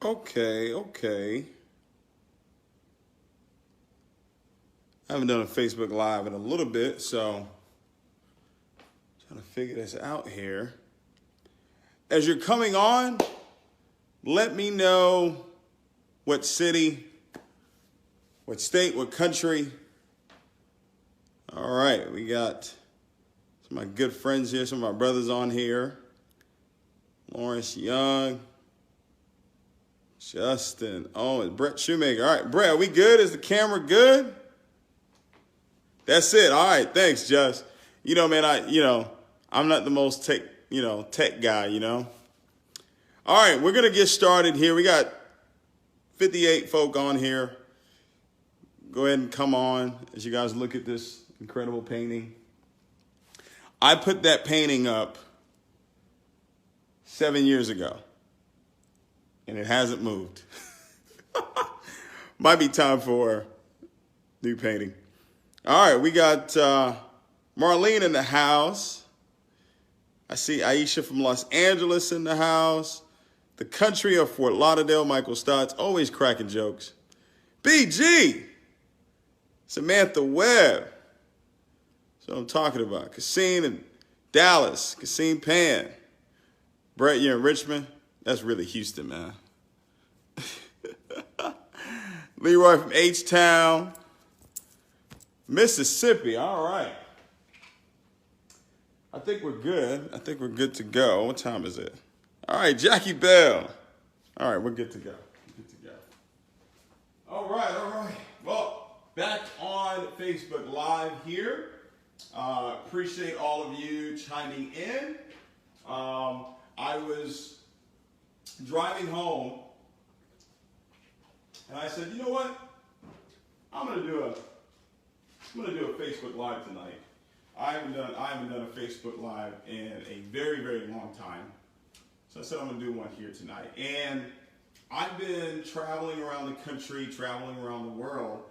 Okay. I haven't done a Facebook Live in a little bit, so trying to figure this out here. As you're coming on, let me know what city, what state, what country. All right, we got some of my good friends here, some of my brothers on here. Lawrence Young, Justin, and Brett Shoemaker. All right, Brett, are we good? Is the camera good? That's it. All right, thanks, Just. Man, I'm not the most tech guy, All right, we're going to get started here. We got 58 folk on here. Go ahead and come on as you guys look at this incredible painting. I put that painting up 7 years ago, and it hasn't moved. Might be time for new painting. All right, we got Marlene in the house. I see Aisha from Los Angeles in the house. The country of Fort Lauderdale, Michael Stotts, always cracking jokes. BG, Samantha Webb. That's what I'm talking about. Cassine in Dallas, Cassine Pan. Brett, you're in Richmond? That's really Houston, man. Leroy from H-Town. Mississippi, all right. I think we're good. I think we're good to go. What time is it? All right, Jackie Bell. All right, we're good to go. All right. Well, back on Facebook Live here. Appreciate all of you chiming in. I was driving home, and I said, you know what? I'm gonna do a Facebook Live tonight. I haven't done a Facebook Live in a very, very long time. So I said I'm gonna do one here tonight. And I've been traveling around the country, traveling around the world,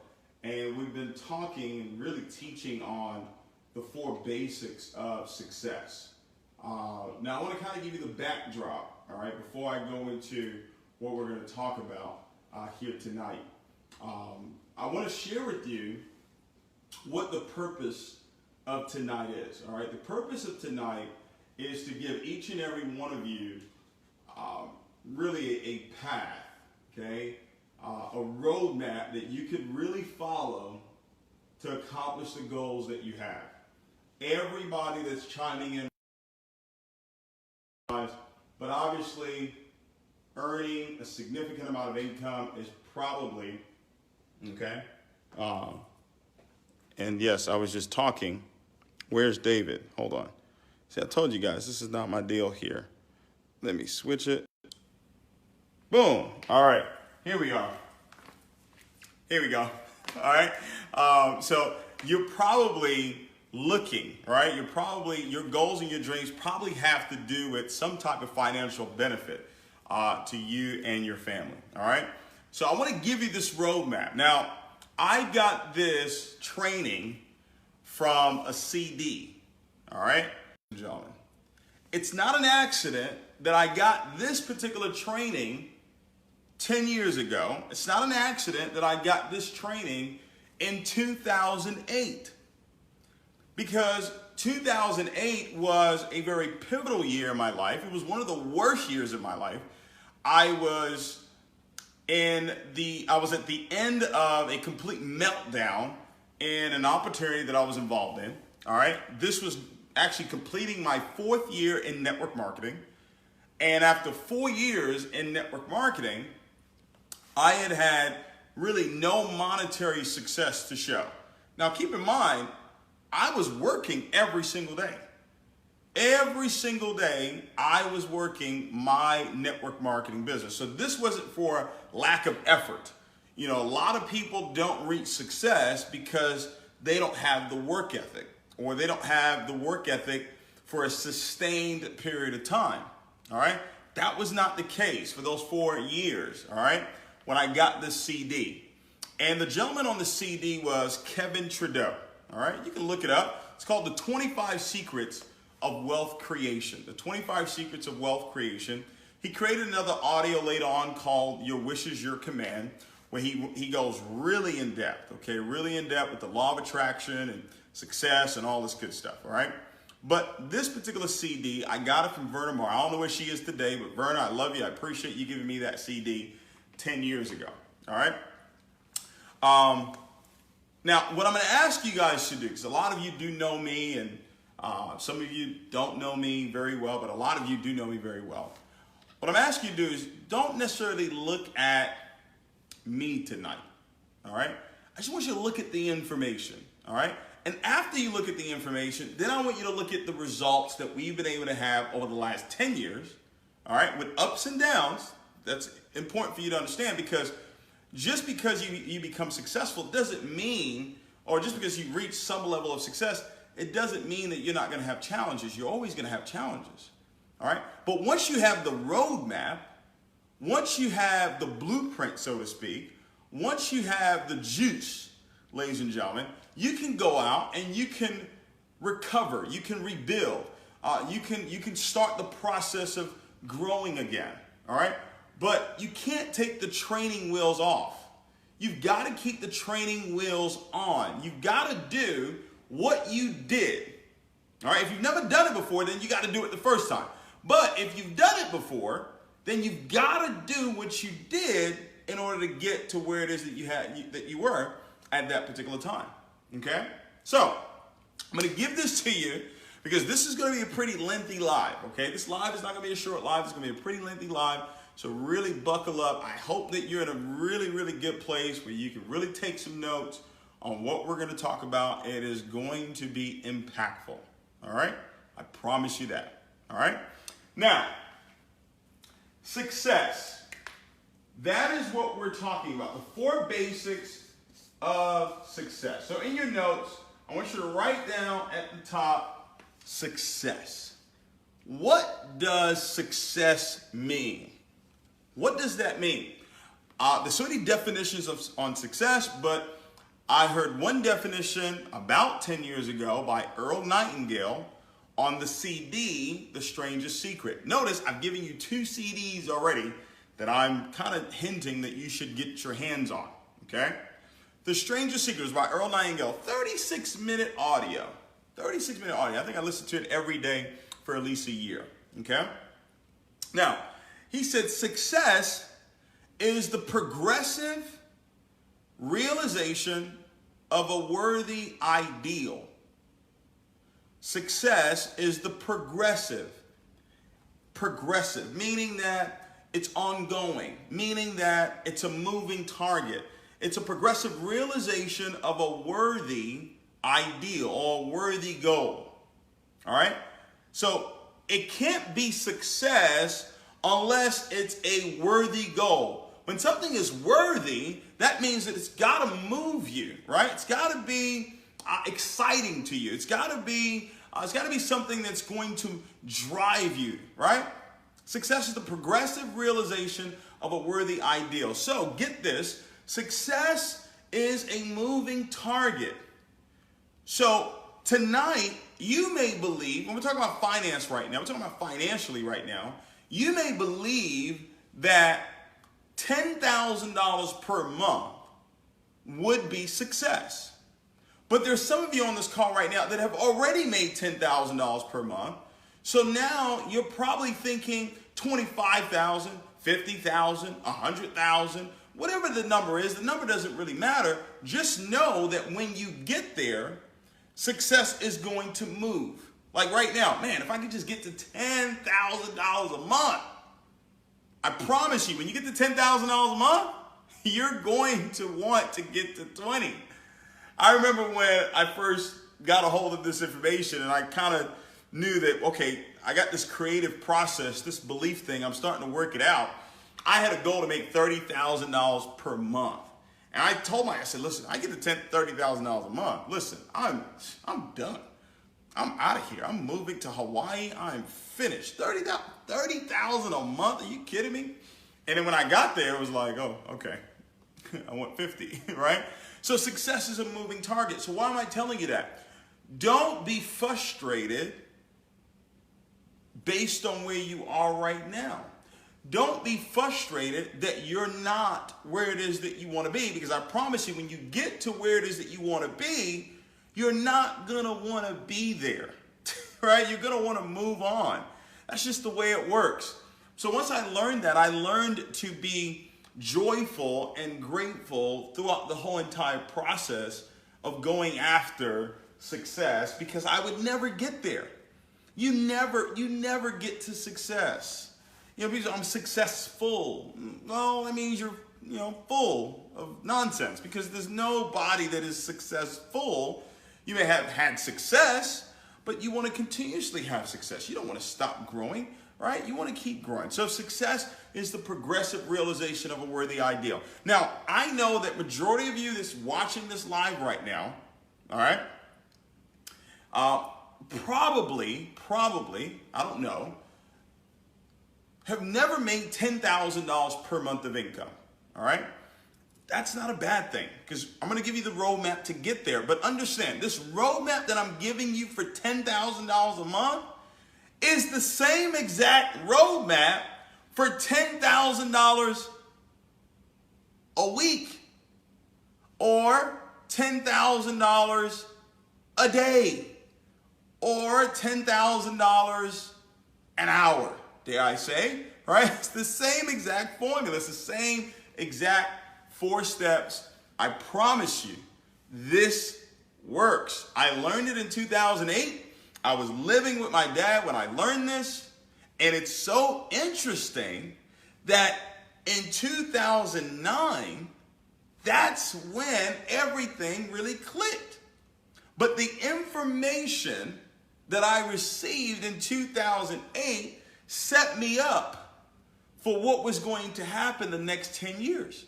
and we've been talking and really teaching on the 4 basics of success. Now I want to kind of give you the backdrop, all right, before I go into what we're going to talk about here tonight. I want to share with you what the purpose of tonight is, all right? The purpose of tonight is to give each and every one of you really a path, okay? A roadmap that you could really follow to accomplish the goals that you have. Everybody that's chiming in, but obviously earning a significant amount of income is probably, okay? And yes, I was just talking. Where's David? Hold on. See, I told you guys, this is not my deal here. Let me switch it. Boom. All right. Here we are. Here we go. All right. So you're probably looking, right? Your goals and your dreams probably have to do with some type of financial benefit to you and your family. All right. So I want to give you this roadmap. Now, I got this training from a CD. All right, gentlemen. It's not an accident that I got this particular training 10 years ago. It's not an accident that I got this training in 2008. Because 2008 was a very pivotal year in my life. It was one of the worst years of my life. I was at the end of a complete meltdown in an opportunity that I was involved in. All right. This was actually completing my 4th year in network marketing. And after 4 years in network marketing, I had really no monetary success to show. Now, keep in mind, I was working every single day. Every single day, I was working my network marketing business. So this wasn't for lack of effort. A lot of people don't reach success because they don't have the work ethic, or they don't have the work ethic for a sustained period of time. All right. That was not the case for those 4 years. All right. When I got this CD, and the gentleman on the CD was Kevin Trudeau. All right. You can look it up. It's called The 25 Secrets of Wealth Creation. The 25 Secrets of Wealth Creation. He created another audio later on called Your Wish is Your Command, where he goes really in depth, okay? Really in depth with the law of attraction and success and all this good stuff, all right? But this particular CD, I got it from Verna Moore. I don't know where she is today, but Verna, I love you. I appreciate you giving me that CD 10 years ago, all right? Now, what I'm going to ask you guys to do, because a lot of you do know me, and some of you don't know me very well, but a lot of you do know me very well. What I'm asking you to do is don't necessarily look at me tonight, all right? I just want you to look at the information, all right? And after you look at the information, then I want you to look at the results that we've been able to have over the last 10 years, all right, with ups and downs. That's important for you to understand, because just because you become successful doesn't mean, or just because you reach some level of success, it doesn't mean that you're not going to have challenges. You're always going to have challenges, all right? But once you have the roadmap, once you have the blueprint, so to speak, once you have the juice, ladies and gentlemen, you can go out and you can recover, you can rebuild, you can start the process of growing again, all right? But you can't take the training wheels off. You've got to keep the training wheels on. You've got to do what you did, all right? If you've never done it before, then you got to do it the first time. But if you've done it before, then you've got to do what you did in order to get to where it is that you were at that particular time, okay? So I'm going to give this to you because this is going to be a pretty lengthy live, okay? This live is not going to be a short live. It's going to be a pretty lengthy live, so really buckle up. I hope that you're in a really, really good place where you can really take some notes on what we're going to talk about. It is going to be impactful, all right? I promise you that, all right? Now, success. That is what we're talking about, the 4 basics of success. So in your notes, I want you to write down at the top, success. What does success mean? What does that mean? There's so many definitions on success, but I heard one definition about 10 years ago by Earl Nightingale on the CD, The Strangest Secret. Notice I've given you 2 CDs already that I'm kind of hinting that you should get your hands on, okay? The Strangest Secret is by Earl Nightingale, 36-minute audio. 36-minute audio. I think I listen to it every day for at least a year, okay? Now, he said success is the progressive realization of a worthy ideal. Success is the progressive, meaning that it's ongoing, meaning that it's a moving target. It's a progressive realization of a worthy ideal or a worthy goal, all right? So it can't be success unless it's a worthy goal. When something is worthy, that means that it's got to move you, right? It's got to be exciting to you. It's got to be something that's going to drive you, right? Success is the progressive realization of a worthy ideal. So get this, success is a moving target. So tonight, you may believe, when we're talking about finance right now, we're talking about financially right now, you may believe that $10,000 per month would be success. But there's some of you on this call right now that have already made $10,000 per month. So now you're probably thinking 25,000, 50,000, 100,000, whatever the number is. The number doesn't really matter. Just know that when you get there, success is going to move. Like right now, man, if I could just get to $10,000 a month, I promise you, when you get to $10,000 a month, you're going to want to get to 20. I remember when I first got a hold of this information and I kind of knew that, okay, I got this creative process, this belief thing, I'm starting to work it out. I had a goal to make $30,000 per month. And I told I said, listen, I get to $30,000 a month. Listen, I'm done. I'm out of here. I'm moving to Hawaii. I'm finished. $30,000 a month? Are you kidding me? And then when I got there, it was like, oh, okay. I want 50, right? So success is a moving target. So why am I telling you that? Don't be frustrated based on where you are right now. don't be frustrated that you're not where it is that you want to be, because I promise you, when you get to where it is that you want to be, you're not going to want to be there, right? You're going to want to move on. That's just the way it works. So once I learned that, I learned to be joyful and grateful throughout the whole entire process of going after success, because I would never get there. You never get to success. You know, people say, I'm successful. Well, that means you're, full of nonsense, because there's nobody that is successful. You may have had success, but you want to continuously have success. You don't want to stop growing, right? You want to keep growing. So success is the progressive realization of a worthy ideal. Now, I know that majority of you that's watching this live right now, all right, probably, I don't know, have never made $10,000 per month of income, all right? That's not a bad thing, because I'm going to give you the roadmap to get there. But understand, this roadmap that I'm giving you for $10,000 a month is the same exact roadmap for $10,000 a week or $10,000 a day or $10,000 an hour, dare I say, right? It's the same exact formula. It's the same exact 4 steps. I promise you, this works. I learned it in 2008. I was living with my dad when I learned this, and it's so interesting that in 2009, that's when everything really clicked. But the information that I received in 2008 set me up for what was going to happen the next 10 years.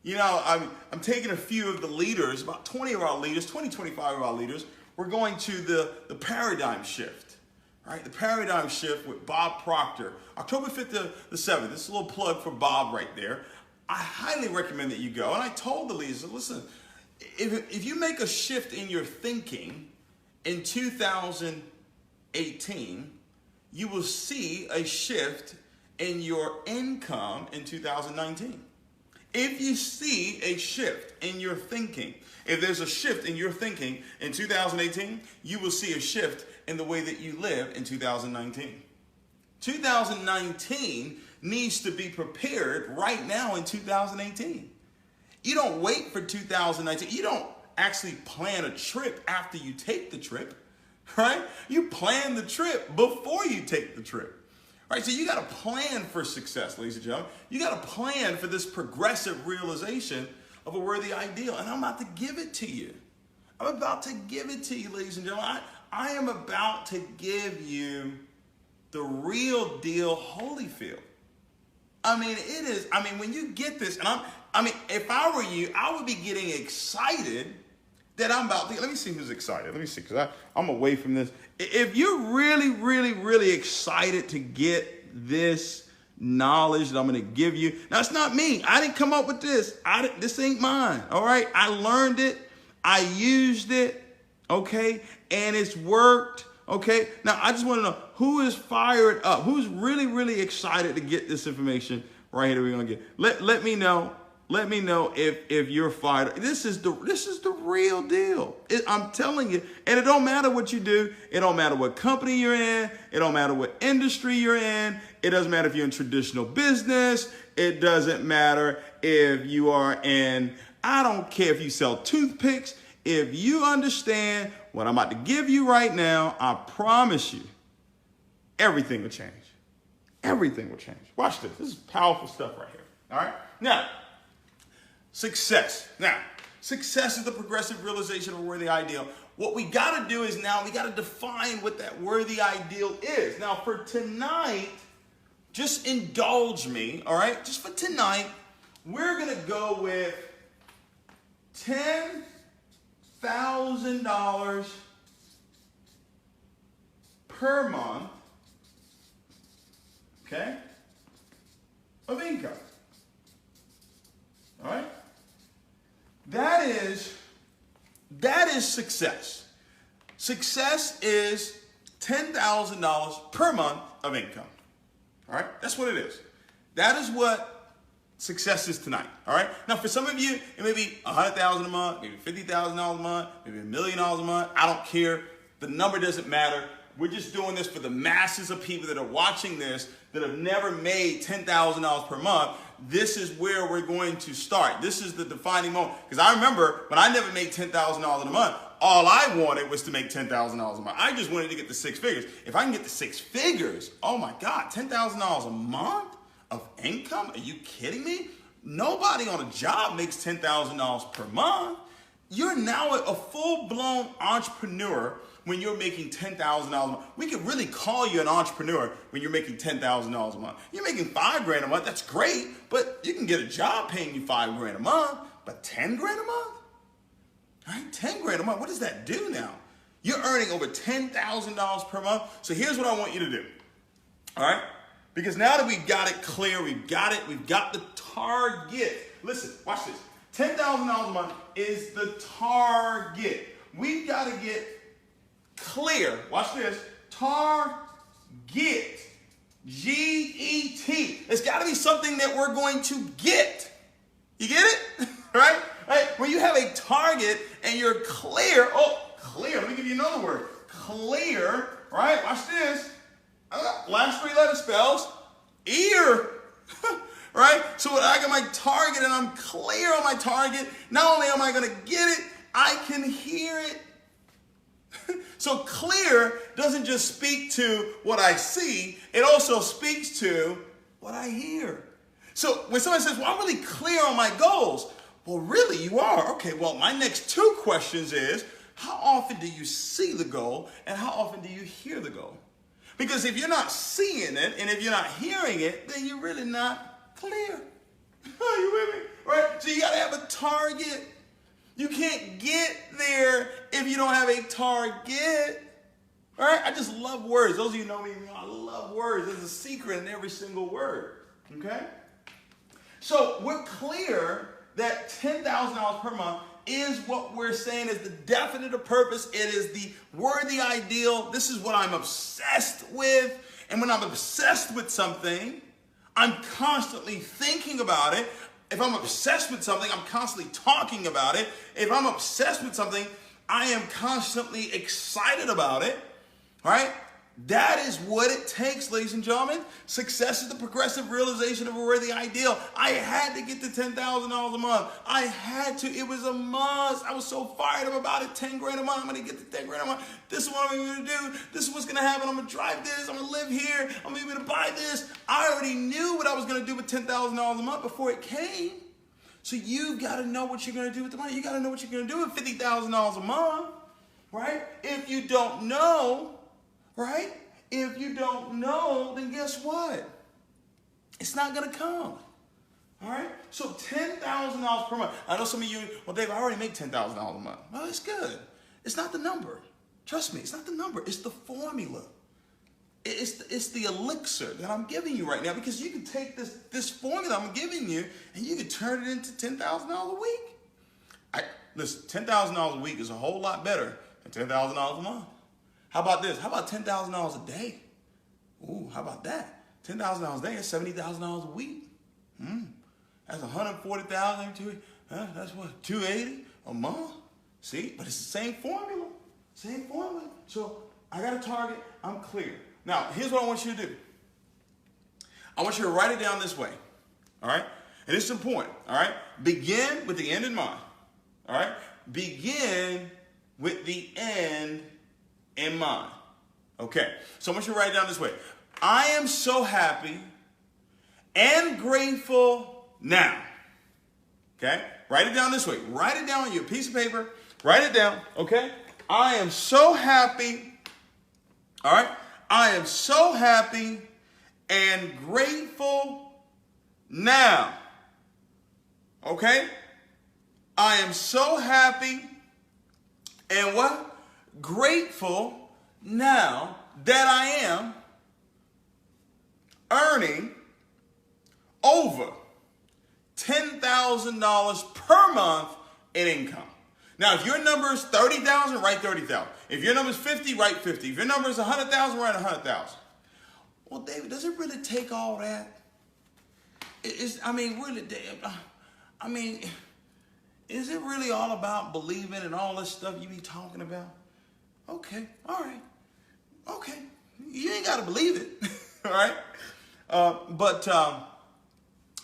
I'm taking a few of the leaders, about 20 of our leaders, 25 of our leaders. We're going to the paradigm shift, right? The paradigm shift with Bob Proctor, October 5th to the 7th. This is a little plug for Bob right there. I highly recommend that you go. And I told the leaders, listen, if you make a shift in your thinking in 2018, you will see a shift in your income in 2019. If you see a shift in your thinking, if there's a shift in your thinking in 2018, you will see a shift in the way that you live in 2019. 2019 needs to be prepared right now in 2018. You don't wait for 2019. You don't actually plan a trip after you take the trip, right? You plan the trip before you take the trip. Right, so you got to plan for success, ladies and gentlemen. You got to plan for this progressive realization of a worthy ideal. And I'm about to give it to you. I'm about to give it to you, ladies and gentlemen. I am about to give you the real deal Holyfield. When you get this, and if I were you, I would be getting excited that I'm about to, let me see who's excited. Let me see, because I'm away from this. If you're really, really, really excited to get this knowledge that I'm going to give you. Now, it's not me. I didn't come up with this. This ain't mine, all right? I learned it. I used it, okay? And it's worked, okay? Now, I just want to know who is fired up, who's really, really excited to get this information right here that we're going to get. Let me know. Let me know if you're fired. This is the real deal. I'm telling you. And it don't matter what you do. It don't matter what company you're in. It don't matter what industry you're in. It doesn't matter if you're in traditional business. It doesn't matter if you are in, I don't care if you sell toothpicks. If you understand what I'm about to give you right now, I promise you, everything will change. Everything will change. Watch this. This is powerful stuff right here. All right? Now, success. Now, success is the progressive realization of a worthy ideal. What we got to do is now we got to define what that worthy ideal is. Now, for tonight, just indulge me, all right? Just for tonight, we're going to go with $10,000 per month, okay, of income. All right? That is success. Success is $10,000 per month of income. All right? That's what it is. That is what success is tonight. All right? Now, for some of you, it may be $100,000 a month, maybe $50,000 a month, maybe $1 million a month. I don't care. The number doesn't matter. We're just doing this for the masses of people that are watching this that have never made $10,000 per month. This is where we're going to start. This is the defining moment. Because I remember when I never made $10,000 in a month, all I wanted was to make $10,000 a month. I just wanted to get to 6 figures. If I can get to 6 figures, oh my God, $10,000 a month of income? Are you kidding me? Nobody on a job makes $10,000 per month. You're now a full-blown entrepreneur when you're making $10,000 a month. We could really call you an entrepreneur when you're making $10,000 a month. You're making $5,000 a month, that's great, but you can get a job paying you $5,000 a month, but $10,000 a month? All right, $10,000 a month, what does that do now? You're earning over $10,000 per month. So here's what I want you to do, all right? Because now that we've got it clear, we've got the target. Listen, watch this. $10,000 a month is the target. We've got to get clear. Watch this. Target. G-E-T. It's got to be something that we're going to get. You get it? Right? When you have a target and you're clear. Oh, clear. Let me give you another word. Clear. Right? Watch this. Last 3 letter spells ear. Right? So when I got my target and I'm clear on my target, not only am I going to get it, I can hear it. So clear doesn't just speak to what I see, it also speaks to what I hear. So when somebody says, well, I'm really clear on my goals. Well, really, you are. Okay, well, my next 2 questions is, how often do you see the goal and how often do you hear the goal? Because if you're not seeing it and if you're not hearing it, then you're really not clear. Are you with me? Right? So you got to have a target. You can't get there if you don't have a target. All right? I just love words. Those of you who know me, I love words. There's a secret in every single word. Okay? So we're clear that $10,000 per month is what we're saying is the definitive purpose. It is the worthy ideal. This is what I'm obsessed with. And when I'm obsessed with something, I'm constantly thinking about it. If I'm obsessed with something, I'm constantly talking about it. If I'm obsessed with something, I am constantly excited about it, right? That is what it takes, ladies and gentlemen. Success is the progressive realization of a worthy ideal. I had to get to $10,000 a month. I had to. It was a must. I was so fired up about it. $10,000 a month. I'm going to get to $10,000 a month. This is what I'm going to do. This is what's going to happen. I'm going to drive this. I'm going to live here. I'm going to be able to buy this. I already knew what I was going to do with $10,000 a month before it came. So you've got to know what you're going to do with the money. You got to know what you're going to do with $50,000 a month, right? If you don't know, right? If you don't know, then guess what? It's not going to come. All right? So $10,000 per month. I know some of you, well, Dave, I already make $10,000 a month. Well, that's good. It's not the number. Trust me, it's not the number. It's the formula. It's the elixir that I'm giving you right now, because you can take this formula I'm giving you and you can turn it into $10,000 a week. Listen, $10,000 a week is a whole lot better than $10,000 a month. How about this? How about $10,000 a day? Ooh, how about that? $10,000 a day is $70,000 a week. That's $140,000. That's what, $280 a month? See, but it's the same formula. Same formula. So I got a target. I'm clear. Now, here's what I want you to do. I want you to write it down this way. All right? And it's important. All right? Begin with the end in mind. All right? Begin with the end in mind. Okay, so I want you to write it down this way. I am so happy and grateful now. Okay, write it down this way. Write it down on your piece of paper. Write it down, okay? I am so happy. All right, I am so happy and grateful now. Okay, I am so happy and what? Grateful now that I am earning over $10,000 per month in income. Now, if your number is 30,000, write 30,000. If your number is 50, write 50. If your number is 100,000, write 100,000. Well, David, does it really take all that? I mean, really, I mean, is it really all about believing and all this stuff you be talking about? Okay, all right. Okay, you ain't got to believe it, all right? But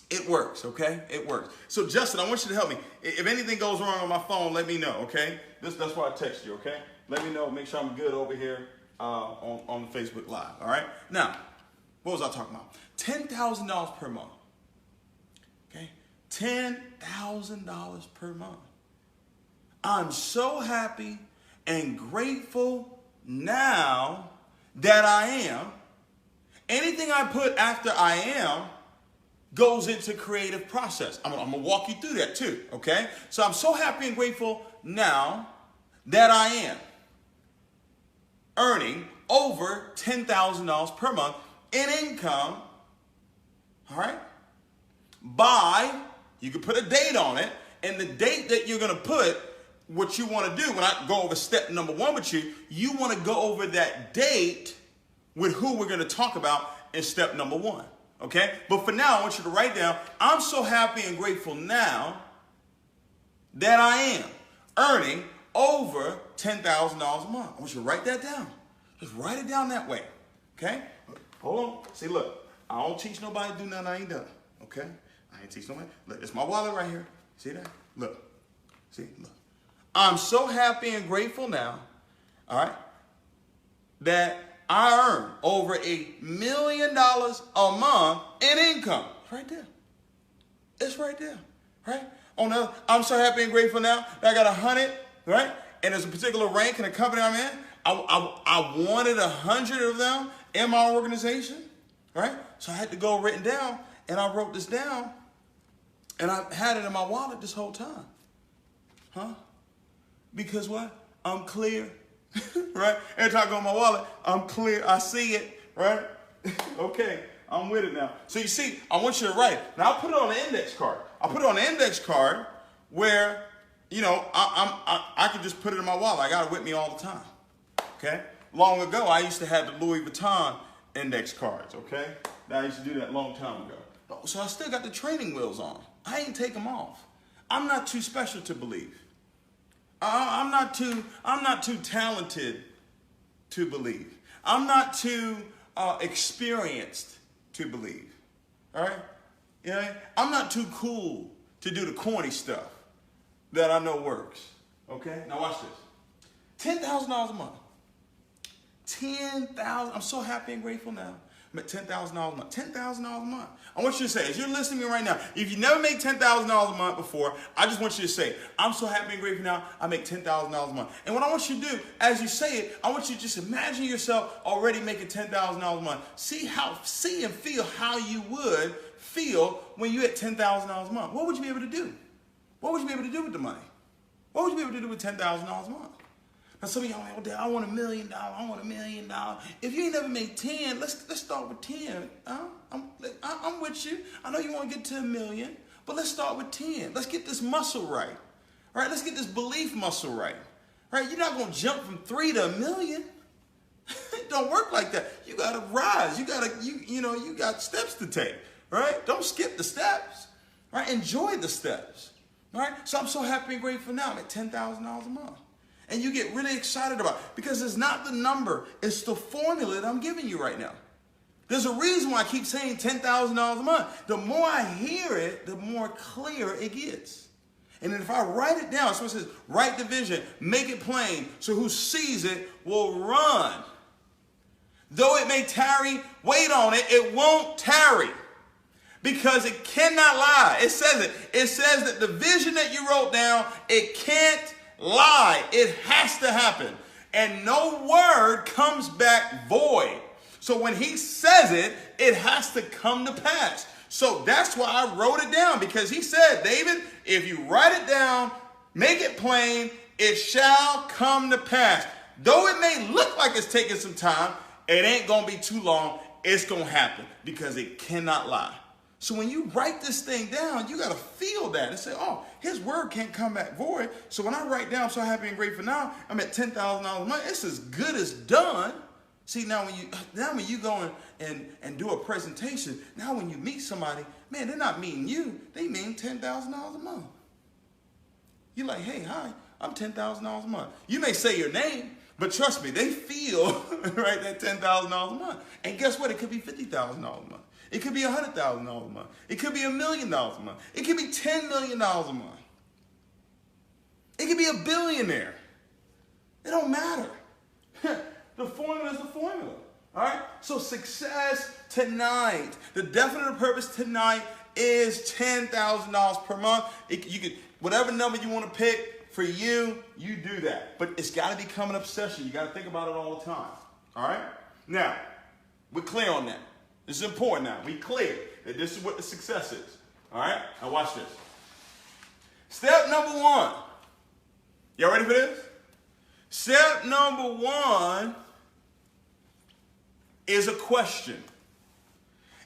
it works, okay? It works. So, Justin, I want you to help me. If anything goes wrong on my phone, let me know, okay? That's why I text you, okay? Let me know. Make sure I'm good over here on the Facebook Live, all right? Now, what was I talking about? $10,000 per month, okay? $10,000 per month. I'm so happy and grateful now that I am. Anything I put after I am goes into creative process. I'm gonna walk you through that too, okay? So I'm so happy and grateful now that I am earning over $10,000 per month in income, all right? You can put a date on it, and the date that you're gonna put, what you wanna do, when I go over step number 1 with you, you wanna go over that date with who we're gonna talk about in step number 1, okay? But for now, I want you to write down, I'm so happy and grateful now that I am earning over $10,000 a month. I want you to write that down. Just write it down that way, okay? Hold on. See, look, I don't teach nobody to do nothing I ain't done, okay? I ain't teach nobody. Look, it's my wallet right here. See that? Look. See? Look. I'm so happy and grateful now, all right, that I earn over $1 million a month in income. It's right there. It's right there, right? I'm so happy and grateful now that I got 100, right? And there's a particular rank in the company I'm in. I wanted 100 of them in my organization, right? So I had to go written down, and I wrote this down, and I had it in my wallet this whole time. Huh? Because what? I'm clear, right? Every time I go in my wallet, I'm clear. I see it, right? Okay, I'm with it now. So you see, I want you to write it. Now I'll put it on the index card. I'll put it on the index card where, you know, I can just put it in my wallet. I got it with me all the time, okay? Long ago, I used to have the Louis Vuitton index cards, okay? I used to do that a long time ago. So I still got the training wheels on. I ain't take them off. I'm not too special to believe. I'm not too talented to believe. I'm not too experienced to believe. All right? Yeah, I'm not too cool to do the corny stuff that I know works. Okay? Now watch this. $10,000 a month. $10,000. I'm so happy and grateful now. I'm at $10,000 a month. $10,000 a month. I want you to say, as you're listening to me right now, if you never made $10,000 a month before, I just want you to say, I'm so happy and grateful now, I make $10,000 a month. And what I want you to do, as you say it, I want you to just imagine yourself already making $10,000 a month. See and feel how you would feel when you had $10,000 a month. What would you be able to do? What would you be able to do with the money? What would you be able to do with $10,000 a month? Now some of y'all are like, well, I want $1 million. I want $1 million. If you ain't never made 10, let's start with 10. I'm with you. I know you want to get to $1 million, but let's start with 10. Let's get this muscle right. All right, let's get this belief muscle right. All right, you're not going to jump from 3 to $1 million. It don't work like that. You got to rise. You got steps to take. Right? Don't skip the steps. Right? Enjoy the steps. All right? So I'm so happy and grateful now. I'm at $10,000 a month. And you get really excited about it because it's not the number, it's the formula that I'm giving you right now. There's a reason why I keep saying $10,000 a month. The more I hear it, the more clear it gets. And then if I write it down, so it says, write the vision, make it plain, so who sees it will run. Though it may tarry, wait on it, it won't tarry. Because it cannot lie. It says it. It says that the vision that you wrote down, it can't lie. It has to happen. And no word comes back void. So when he says it, it has to come to pass. So that's why I wrote it down, because he said, David, if you write it down, make it plain, it shall come to pass. Though it may look like it's taking some time, it ain't going to be too long. It's going to happen because it cannot lie. So when you write this thing down, you got to feel that and say, oh, his word can't come back void. So when I write down, I'm so happy and grateful now, I'm at $10,000 a month. It's as good as done. See, now when you go and do a presentation, now when you meet somebody, man, they're not meeting you. They mean $10,000 a month. You're like, hey, hi, I'm $10,000 a month. You may say your name, but trust me, they feel, right, that $10,000 a month. And guess what? It could be $50,000 a month. It could be $100,000 a month. It could be $1 million a month. It could be $10 million a month. It could be a billionaire. It don't matter. The formula is the formula. All right? So success tonight, the definite purpose tonight is $10,000 per month. You could, whatever number you want to pick for you, you do that. But it's got to become an obsession. You got to think about it all the time. All right? Now, we're clear on that. This is important now. We clear that this is what the success is. All right? Now watch this. Step number one. Y'all ready for this? Step number one is a question.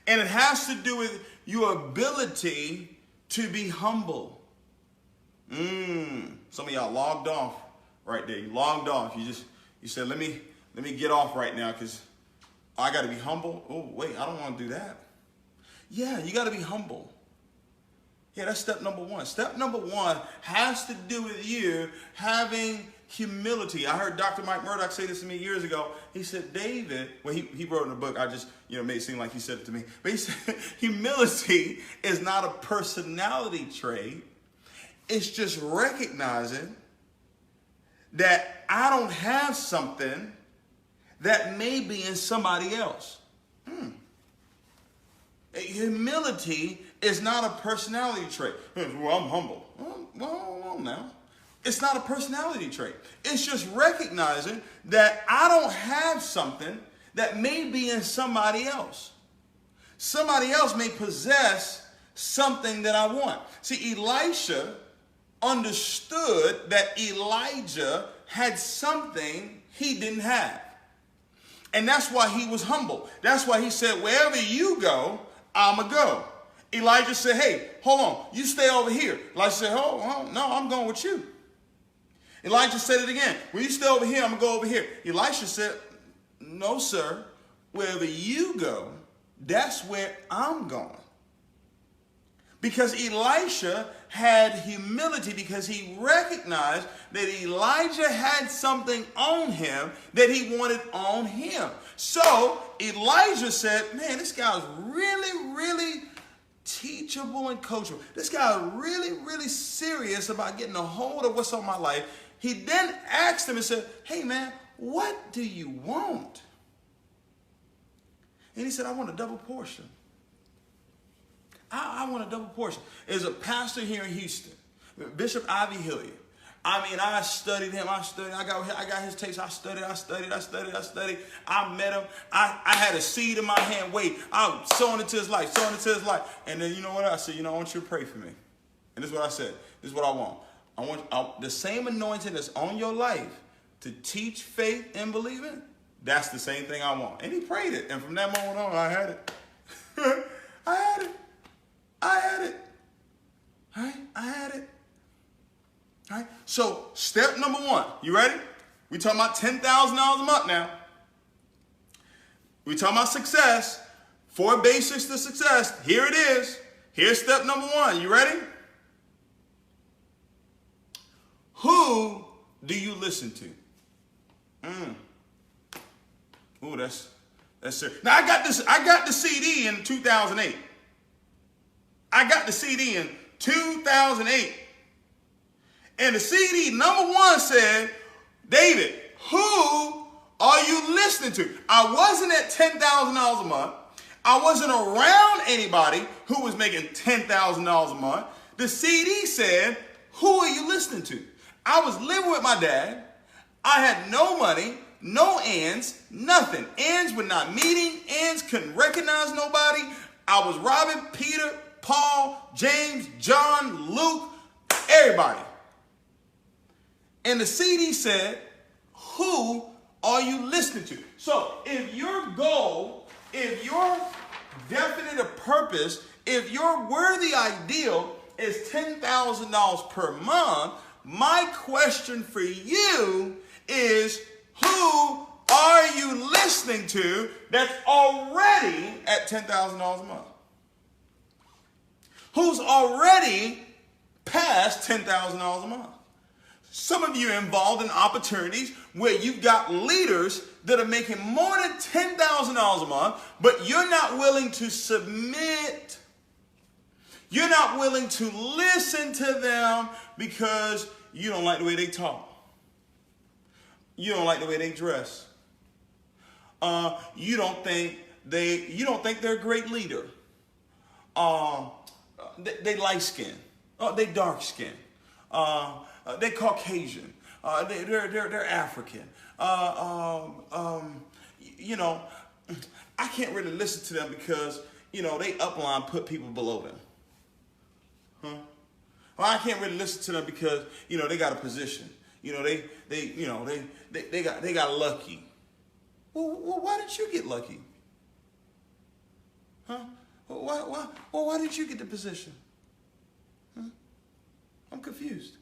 And it has to do with your ability to be humble. Some of y'all logged off right there. You logged off. You said, let me get off right now because I got to be humble. Oh, wait, I don't want to do that. Yeah, you got to be humble. Yeah, that's step number one. Step number one has to do with you having humility. I heard Dr. Mike Murdoch say this to me years ago. He said, David, well, he wrote in a book, I just, made it seem like he said it to me. But he said, humility is not a personality trait. It's just recognizing that I don't have something that may be in somebody else. Humility is not a personality trait. Well, I'm humble. Well, now. It's not a personality trait. It's just recognizing that I don't have something that may be in somebody else. Somebody else may possess something that I want. See, Elisha understood that Elijah had something he didn't have. And that's why he was humble. That's why he said, wherever you go, I'm going to go. Elijah said, hey, hold on. You stay over here. Elijah said, oh, no, I'm going with you. Elijah said it again. When you stay over here, I'm going to go over here. Elisha said, no, sir. Wherever you go, that's where I'm going. Because Elisha had humility because he recognized that Elijah had something on him that he wanted on him. So Elijah said, man, this guy's really, really teachable and coachable. This guy is really, really serious about getting a hold of what's on my life. He then asked him and said, hey, man, what do you want? And he said, I want a double portion. I want a double portion. There's a pastor here in Houston, Bishop Ivy Hilliard. I mean, I studied him. I got his tapes. I studied. I met him. I had a seed in my hand. Wait, I'm sowing into his life, And then you know what I said? I want you to pray for me. And this is what I said. This is what I want. I want the same anointing that's on your life to teach faith and believing. That's the same thing I want. And he prayed it. And from that moment on, I had it. I had it. All right? I had it. All right? So step number one. You ready? We're talking about $10,000 a month now. We're talking about success. 4 basics to success. Here it is. Here's step number one. You ready? Who do you listen to? Ooh, that's serious. Now I got the CD in 2008. I got the CD in 2008. And the CD number one said, David, who are you listening to? I wasn't at $10,000 a month. I wasn't around anybody who was making $10,000 a month. The CD said, who are you listening to? I was living with my dad. I had no money, no ends, nothing. Ends were not meeting. Ends couldn't recognize nobody. I was robbing Peter, Paul, James, John, Luke, everybody. And the CD said, who are you listening to? So if your goal, if your definite purpose, if your worthy ideal is $10,000 per month, my question for you is, who are you listening to that's already at $10,000 a month? Who's already past $10,000 a month? Some of you are involved in opportunities where you've got leaders that are making more than $10,000 a month, but you're not willing to submit. You're not willing to listen to them because you don't like the way they talk. You don't like the way they dress. You don't think they're a great leader. They light skin. They dark skin. They Caucasian. They're African. You know, I can't really listen to them because, you know, they upline put people below them. Huh? Well, I can't really listen to them because, you know, they got a position. You know, they got lucky. Well, why didn't you get lucky? Huh? Why didn't you get the position? Huh? I'm confused.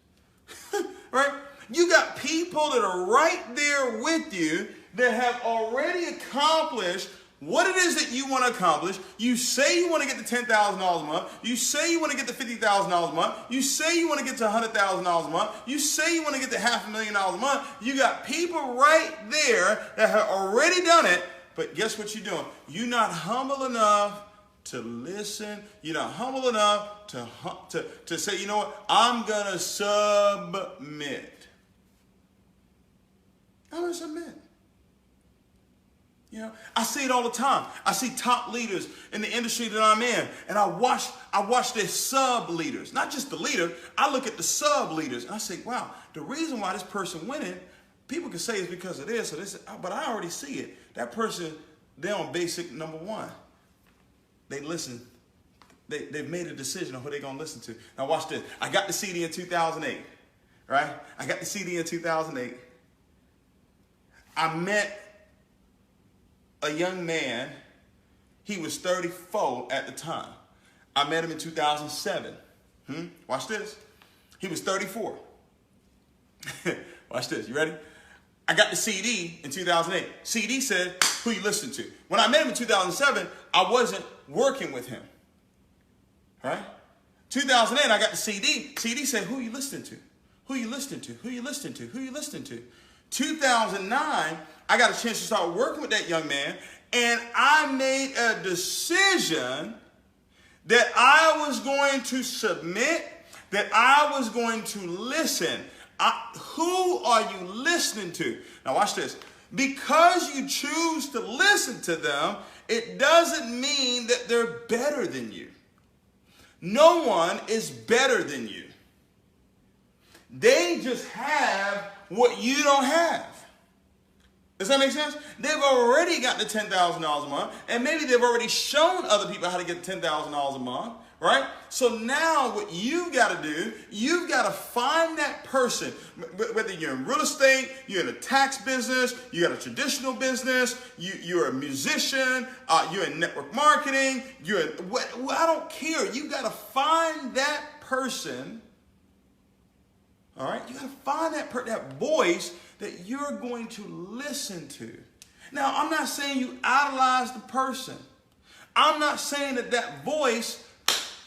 Right? You got people that are right there with you that have already accomplished what it is that you want to accomplish. You say you want to get to $10,000 a month. You say you want to get to $50,000 a month. You say you want to get to $100,000 a month. You say you want to get to $500,000 a month. You got people right there that have already done it. But guess what you're doing? You're not humble enough to listen. You're not humble enough to say, you know what? I'm going to submit. I'm going to submit. You know, I see it all the time. I see top leaders in the industry that I'm in, and I watch their sub leaders, not just the leader. I look at the sub leaders, and I say, wow, the reason why this person winning, people can say it's because of this or this, but I already see it. That person, they're on basic number one. They listen. They've made a decision on who they're going to listen to. Now watch this. I got the CD in 2008, right? I got the CD in 2008. I met a young man. He was 34 at the time. I met him in 2007. Watch this. He was 34. Watch this. You ready? I got the CD in 2008. CD said, who you listen to. When I met him in 2007, I wasn't working with him. Right? 2008, I got the CD. CD said, who you listening to? Who you listening to? Who you listening to? Who you listening to? 2009, I got a chance to start working with that young man, and I made a decision that I was going to submit, that I was going to listen. Who are you listening to? Now watch this. Because you choose to listen to them, it doesn't mean that they're better than you. No one is better than you. They just have what you don't have. Does that make sense? They've already got the $10,000 a month, and maybe they've already shown other people how to get $10,000 a month, right? So now what you've got to do, you've got to find that person, whether you're in real estate, you're in a tax business, you got a traditional business, you're a musician, you're in network marketing, I don't care. You got to find that person. All right, you got to find that voice that you're going to listen to. Now, I'm not saying you idolize the person. I'm not saying that voice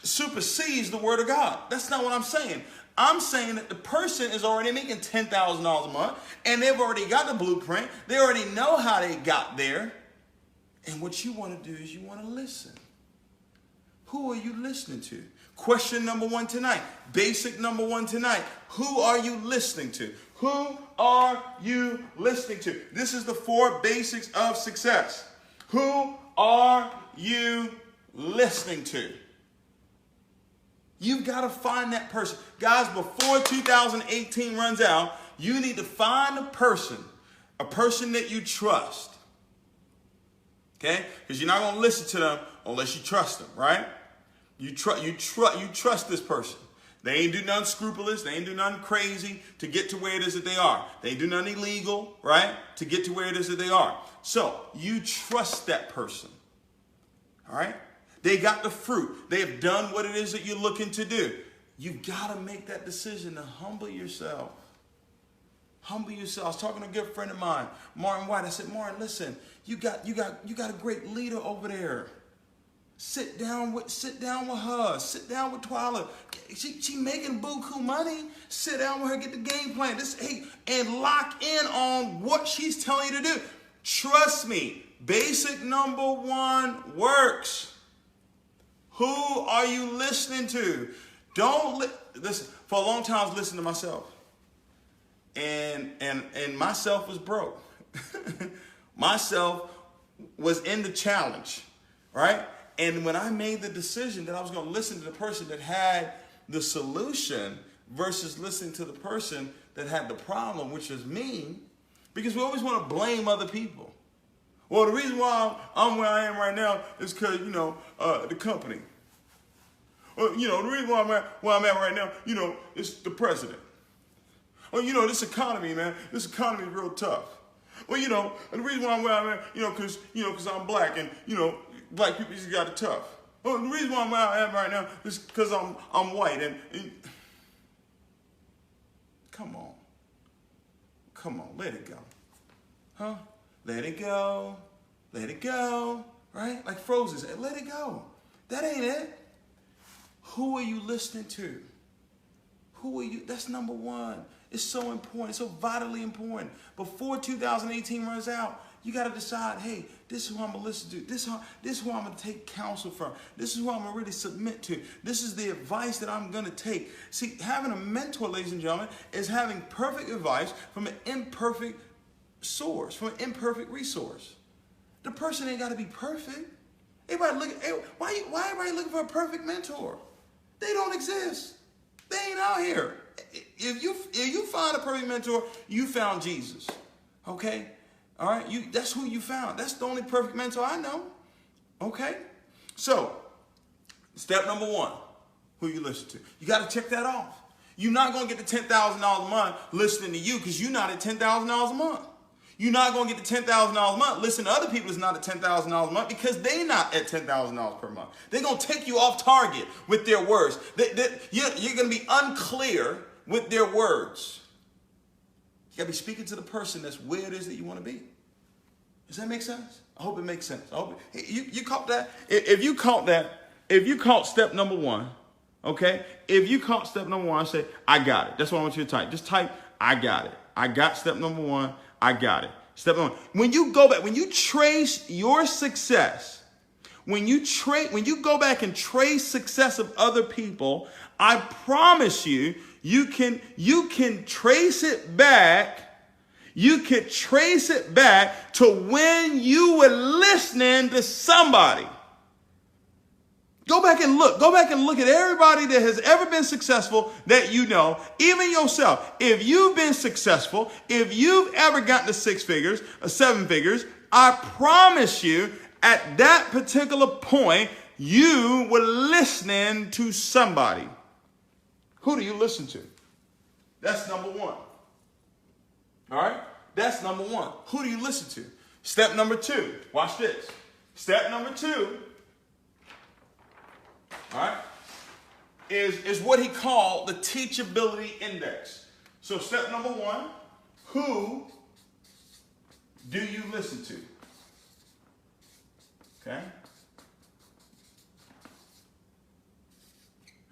supersedes the word of God. That's not what I'm saying. I'm saying that the person is already making $10,000 a month, and they've already got the blueprint. They already know how they got there. And what you want to do is you want to listen. Who are you listening to? Question number one tonight. Basic number one tonight. Who are you listening to? Who are you listening to? This is the 4 basics of success. Who are you listening to? You've got to find that person. Guys, before 2018 runs out, you need to find a person that you trust. Okay? Because you're not going to listen to them unless you trust them, right? You trust this person. They ain't do nothing scrupulous. They ain't do nothing crazy to get to where it is that they are. They ain't do nothing illegal, right, to get to where it is that they are. So you trust that person. All right? They got the fruit. They have done what it is that you're looking to do. You've got to make that decision to humble yourself. Humble yourself. I was talking to a good friend of mine, Martin White. I said, Martin, listen, you got a great leader over there. Sit down with her. Sit down with Twyla. She making buku money. Sit down with her. Get the game plan. And lock in on what she's telling you to do. Trust me. Basic number one works. Who are you listening to? Listen. For a long time, I was listening to myself, and myself was broke. Myself was in the challenge, right? And when I made the decision that I was going to listen to the person that had the solution versus listening to the person that had the problem, which is me, because we always want to blame other people. Well, the reason why I'm where I am right now is because, the company. Well, the reason why I'm at right now, it's the president. Well, this economy, man, this economy is real tough. Well, and the reason why I'm where I'm at, because I'm black and, black people just got it tough. Well, the reason why I'm where I am right now is because I'm white and come on, let it go. Huh? Let it go, right? Like Frozen said, let it go. That ain't it. Who are you listening to? Who are you? That's number one. It's so important, so vitally important. Before 2018 runs out, you got to decide, hey, this is who I'm going to listen to. This is who I'm going to take counsel from. This is who I'm going to really submit to. This is the advice that I'm going to take. See, having a mentor, ladies and gentlemen, is having perfect advice from an imperfect source, from an imperfect resource. The person ain't got to be perfect. Why everybody looking for a perfect mentor? They don't exist. They ain't out here. If you find a perfect mentor, you found Jesus. Okay? All right? That's who you found. That's the only perfect mentor I know. Okay? So, step number one, who you listen to. You got to check that off. You're not going to get the $10,000 a month listening to you because you're not at $10,000 a month. You're not going to get the $10,000 a month. Listen to other people that's not at $10,000 a month because they're not at $10,000 per month. They're going to take you off target with their words. You're going to be unclear with their words. You got to be speaking to the person that's where it is that you want to be. Does that make sense? I hope it makes sense. I hope you caught that. If you caught step number one, okay? If you caught step number one, say, I got it. That's what I want you to type. Just type, I got it. I got step number one. I got it. Step one. When you go back, when you trace your success, when you go back and trace success of other people, I promise you, you can trace it back. You can trace it back to when you were listening to somebody. Go back and look. Go back and look at everybody that has ever been successful that you know, even yourself. If you've been successful, if you've ever gotten to 6 figures or 7 figures, I promise you at that particular point, you were listening to somebody. Who do you listen to? That's number one. All right? That's number one. Who do you listen to? Step number 2. Watch this. Step number 2. All right, is what he called the teachability index. So step number 1, who do you listen to? Okay.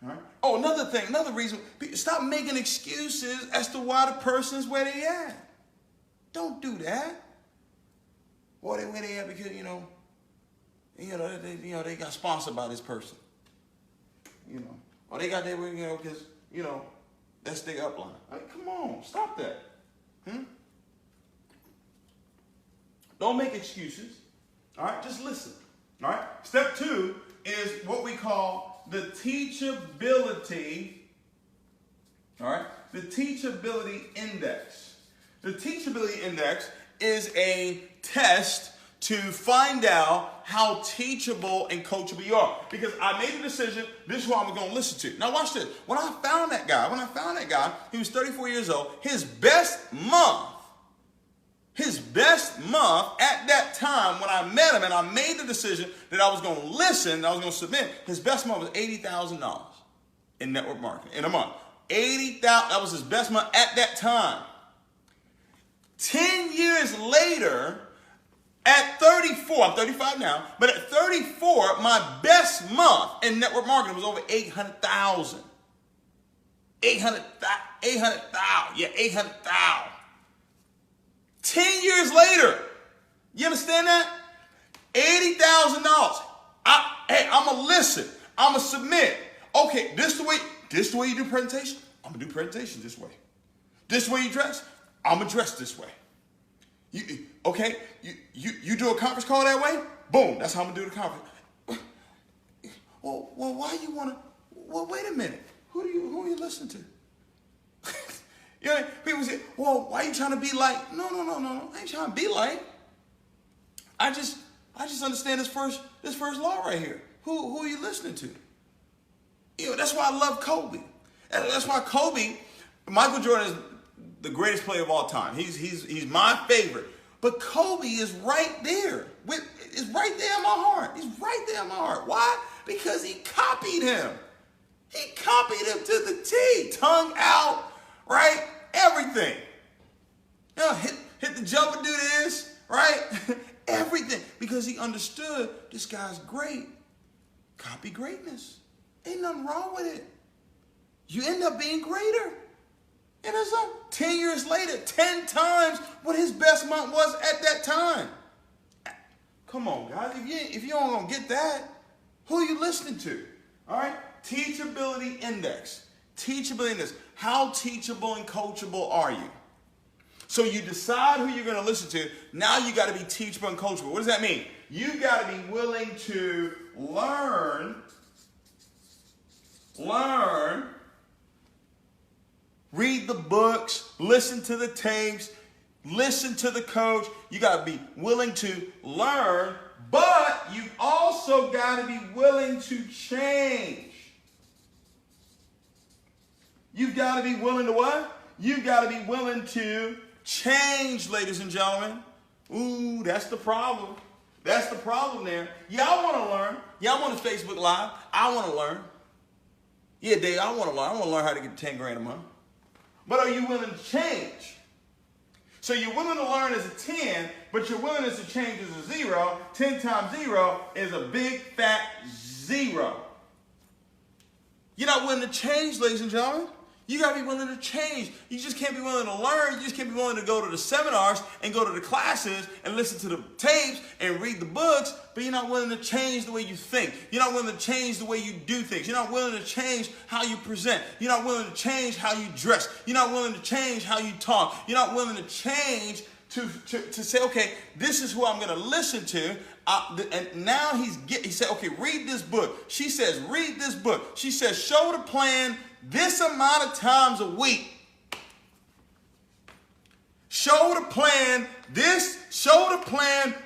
All right. Oh, another reason, stop making excuses as to why the person's where they at. Don't do that. Well, they where they at because they got sponsored by this person. Or they got their, because, that's their upline. Like, come on, stop that. Don't make excuses. All right, just listen. All right, step 2 is what we call the teachability. All right, the teachability index. The teachability index is a test to find out how teachable and coachable you are. Because I made a decision, this is who I'm going to listen to. Now watch this. When I found that guy, he was 34 years old. His best month at that time when I met him and I made the decision that I was going to listen, I was going to submit, his best month was $80,000 in network marketing in a month. $80,000, that was his best month at that time. 10 years later, at 34, I'm 35 now, but at 34, my best month in network marketing was over 800,000. 800,000, yeah, 800,000. 10 years later, you understand that? $80,000. Hey, I'm going to listen. I'm going to submit. Okay, this the way you do presentation? I'm going to do presentation this way. This way you dress? I'm going to dress this way. You do a conference call that way? Boom, that's how I'm going to do the conference. Well, why you want to, well, wait a minute. Who are you listening to? You know, people say, well, why are you trying to be like? No. I ain't trying to be like. I just understand this first law right here. Who are you listening to? You know, that's why I love Kobe. And that's why Kobe, Michael Jordan is the greatest player of all time. He's my favorite. But Kobe is right there. It's right there in my heart. He's right there in my heart. Why? Because he copied him. He copied him to the T. Tongue out, right? Everything. You know, hit the jump and do this, right? Everything. Because he understood this guy's great. Copy greatness. Ain't nothing wrong with it. You end up being greater. And it's 10 years later, 10 times what his best month was at that time. Come on, guys. If you don't gonna get that, who are you listening to? All right? Teachability index. Teachability index. How teachable and coachable are you? So you decide who you're going to listen to. Now you got to be teachable and coachable. What does that mean? You got to be willing to learn, read the books, listen to the tapes, listen to the coach. You got to be willing to learn, but you also got to be willing to change. You've got to be willing to what? You've got to be willing to change, ladies and gentlemen. Ooh, that's the problem. That's the problem there. Y'all want to learn. Y'all want to Facebook Live. I want to learn. Yeah, Dave, I want to learn. I want to learn how to get 10 grand a month. But are you willing to change? So you're willing to learn as a 10, but your willingness to change is a 0. 10 times 0 is a big fat 0. You're not willing to change, ladies and gentlemen. You got to be willing to change. You just can't be willing to learn. You just can't be willing to go to the seminars and go to the classes and listen to the tapes and read the books, but you're not willing to change the way you think. You're not willing to change the way you do things. You're not willing to change how you present. You're not willing to change how you dress. You're not willing to change how you talk. You're not willing to change to say, okay, this is who I'm going to listen to. And now he said, okay, read this book. She says, read this book. She says, show the plan this amount of times a week. Show the plan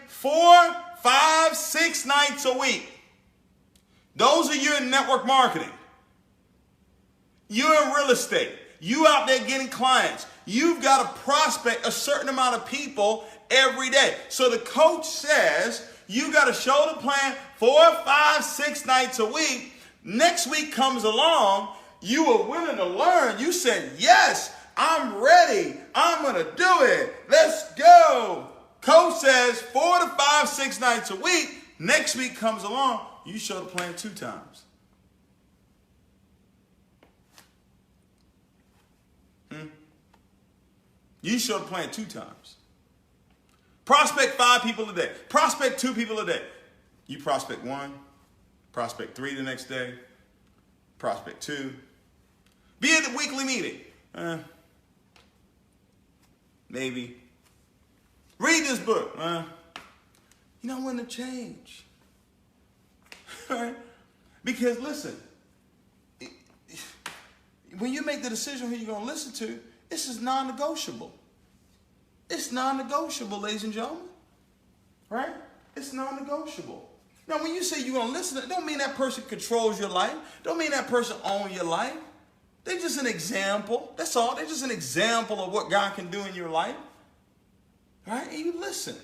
4, 5, 6 nights a week. Those of you in network marketing. You're in real estate. You out there getting clients. You've got to prospect a certain amount of people every day. So the coach says you got to show the plan 4, 5, 6 nights a week. Next week comes along. You were willing to learn. You said, yes, I'm ready. I'm going to do it. Let's go. Coach says 4 to 5, 6 nights a week. Next week comes along. You show the plan 2 times. You show the plan 2 times. Prospect 5 people a day. Prospect 2 people a day. You prospect 1. Prospect 3 the next day. Prospect 2. Be at the weekly meeting. Maybe. Read this book. You're not willing to change. Right? Because listen, when you make the decision who you're going to listen to, this is non-negotiable. It's non-negotiable, ladies and gentlemen. Right? It's non-negotiable. Now, when you say you're going to listen, it don't mean that person controls your life. Don't mean that person owns your life. They're just an example. That's all. They're just an example of what God can do in your life. Right? And you listen.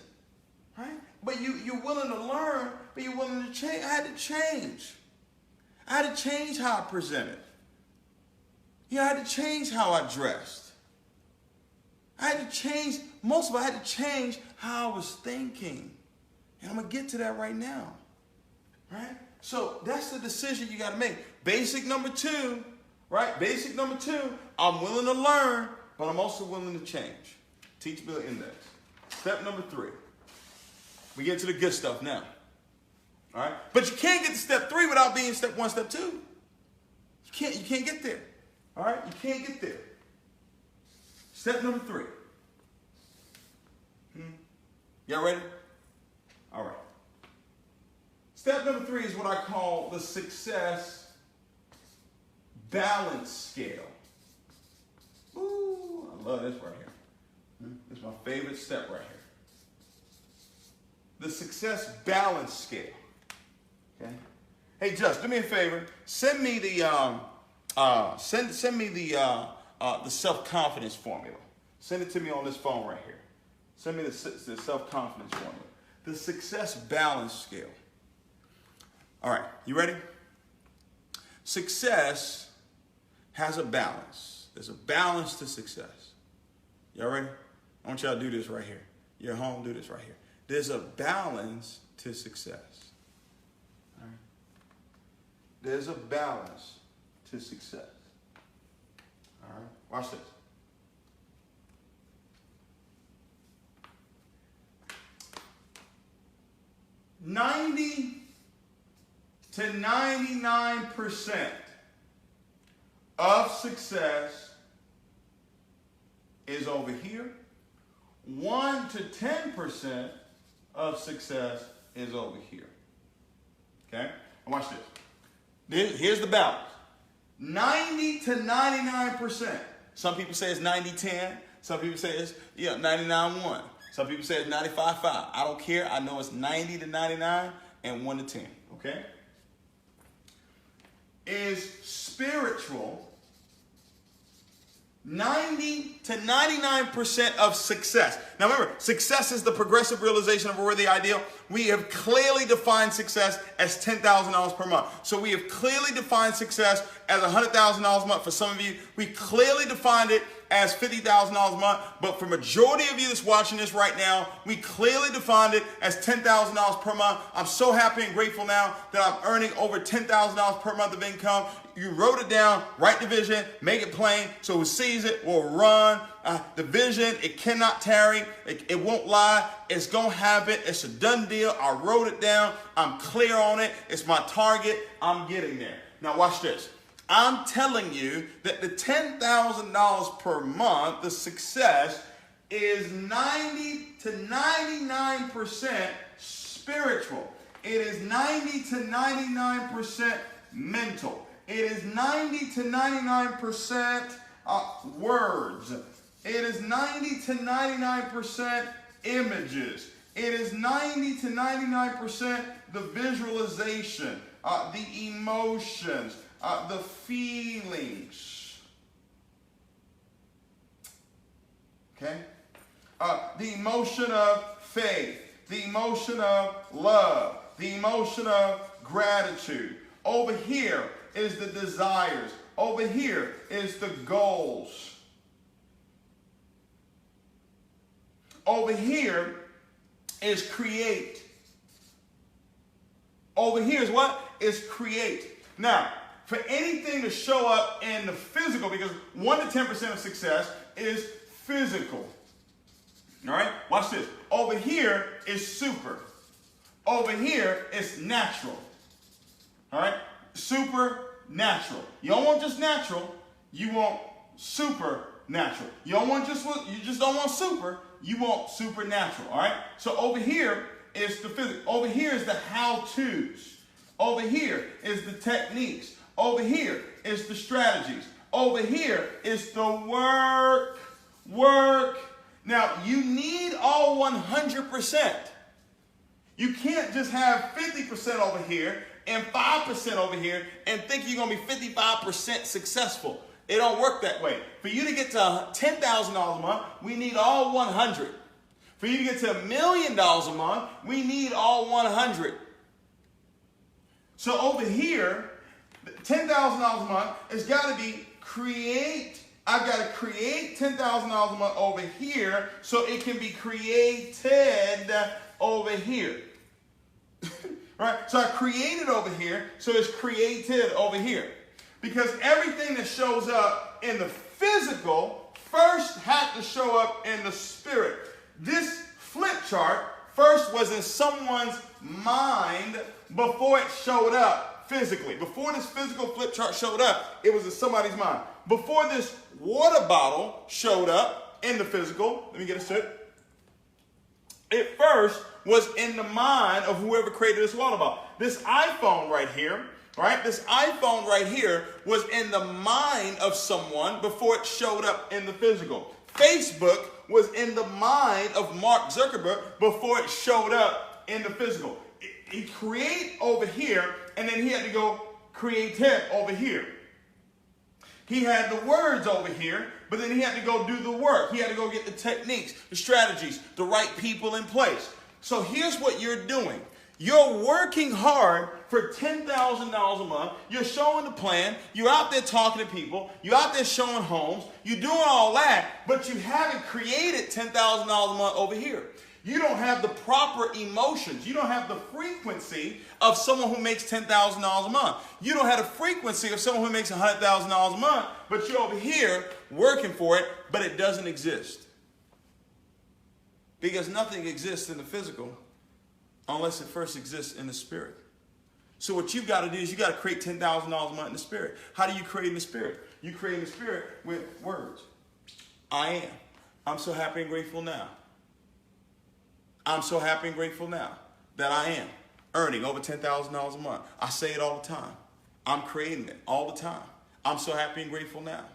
Right? But you're willing to learn, but you're willing to change. I had to change. I had to change how I presented. I had to change how I dressed. I had to change, most of it, I had to change how I was thinking. And I'm going to get to that right now. Right? So that's the decision you got to make. Basic number 2, right? Basic number 2, I'm willing to learn, but I'm also willing to change. Teachability index. Step number 3. We get to the good stuff now. All right? But you can't get to step 3 without being step 1, step 2. You can't get there. All right? You can't get there. Step number 3. Y'all ready? All right. Step number 3 is what I call the success balance scale. Ooh, I love this right here. This is my favorite step right here. The success balance scale. Okay. Hey, Just, do me a favor. Send me the the self-confidence formula. Send it to me on this phone right here. Send me the self-confidence formula. The success balance scale. All right, you ready? Success has a balance. There's a balance to success. Y'all ready? I want y'all to do this right here. You're at home, do this right here. There's a balance to success. All right? There's a balance to success. All right? Watch this. $90 to 99% of success is over here. 1 to 10% of success is over here. Okay? And watch this. Here's the balance. 90 to 99%. Some people say it's 90-10. Some people say it's 99-1. Some people say it's 95-5. I don't care. I know it's 90 to 99 and 1 to 10. Okay? Is spiritual 90 to 99% of success. Now remember, success is the progressive realization of a worthy ideal. We have clearly defined success as $10,000 per month. So we have clearly defined success as $100,000 a month. For some of you, we clearly defined it as $50,000 a month. But for majority of you that's watching this right now, we clearly defined it as $10,000 per month. I'm so happy and grateful now that I'm earning over $10,000 per month of income. You wrote it down, write the vision, make it plain, so who sees it will run. The vision, it cannot tarry, it won't lie, it's going to happen, it's a done deal. I wrote it down, I'm clear on it, it's my target, I'm getting there. Now watch this. I'm telling you that the $10,000 per month, the success, is 90 to 99% spiritual. It is 90 to 99% mental. It is 90 to 99% words. It is 90 to 99% images. It is 90 to 99% the visualization, the emotions, the feelings. Okay? The emotion of faith, the emotion of love, the emotion of gratitude. Over here is the desires. Over here is the goals. Over here is create. Over here is what? Is create. Now, for anything to show up in the physical, because 1 to 10% of success is physical. All right? Watch this. Over here is super. Over here is natural. All right? Supernatural. You don't want just natural. You want supernatural. You just don't want super. You want supernatural. All right? So over here is the physical. Over here is the how-tos. Over here is the techniques. Over here is the strategies. Over here is the work. Now, you need all 100%. You can't just have 50% over here and 5% over here and think you're going to be 55% successful. It don't work that way. For you to get to $10,000 a month, we need all 100. For you to get to $1 million a month, we need all 100. So over here, $10,000 a month has got to be create I've got to create $10,000 a month over here so it can be created over here. Right? So I created over here, so it's created over here. Because everything that shows up in the physical first had to show up in the spirit. This flip chart first was in someone's mind before it showed up physically. Before this physical flip chart showed up, it was in somebody's mind. Before this water bottle showed up in the physical, let me get a sip. It first was in the mind of whoever created this water bottle. This iPhone right here, right? This iPhone right here was in the mind of someone before it showed up in the physical. Facebook was in the mind of Mark Zuckerberg before it showed up in the physical. He created over here, and then he had to go create it over here. He had the words over here, but then he had to go do the work. He had to go get the techniques, the strategies, the right people in place. So here's what you're doing. You're working hard for $10,000 a month. You're showing the plan. You're out there talking to people. You're out there showing homes. You're doing all that, but you haven't created $10,000 a month over here. You don't have the proper emotions. You don't have the frequency of someone who makes $10,000 a month. You don't have the frequency of someone who makes $100,000 a month, but you're over here working for it, but it doesn't exist. Because nothing exists in the physical unless it first exists in the spirit. So what you've got to do is you got to create $10,000 a month in the spirit. How do you create in the spirit? You create in the spirit with words. I am. I'm so happy and grateful now. I'm so happy and grateful now that I am earning over $10,000 a month. I say it all the time. I'm creating it all the time. I'm so happy and grateful now.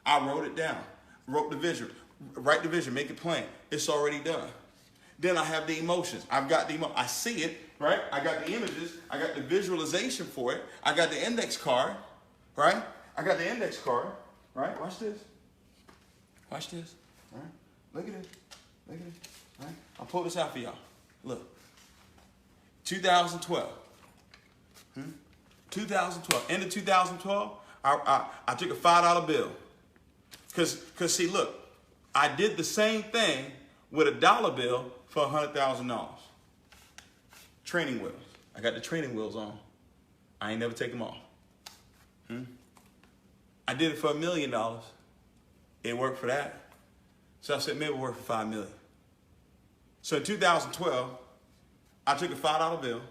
I wrote it down. Wrote the vision. Write the vision. Make it plain. It's already done. Then I have the emotions. I've got the I see it, right? I got the images. I got the visualization for it. I got the index card, right? I got the index card, right? Watch this. Watch this. All right? Look at it. Look at it. All right? I'll pull this out for y'all. Look. 2012. 2012. End of 2012, I took a $5 bill. Because see, look, I did the same thing with a dollar bill for $100,000. Training wheels. I got the training wheels on. I ain't never take them off. I did it for $1 million. It worked for that. So I said, maybe it'll work for $5 million. So in 2012, I took a $5 bill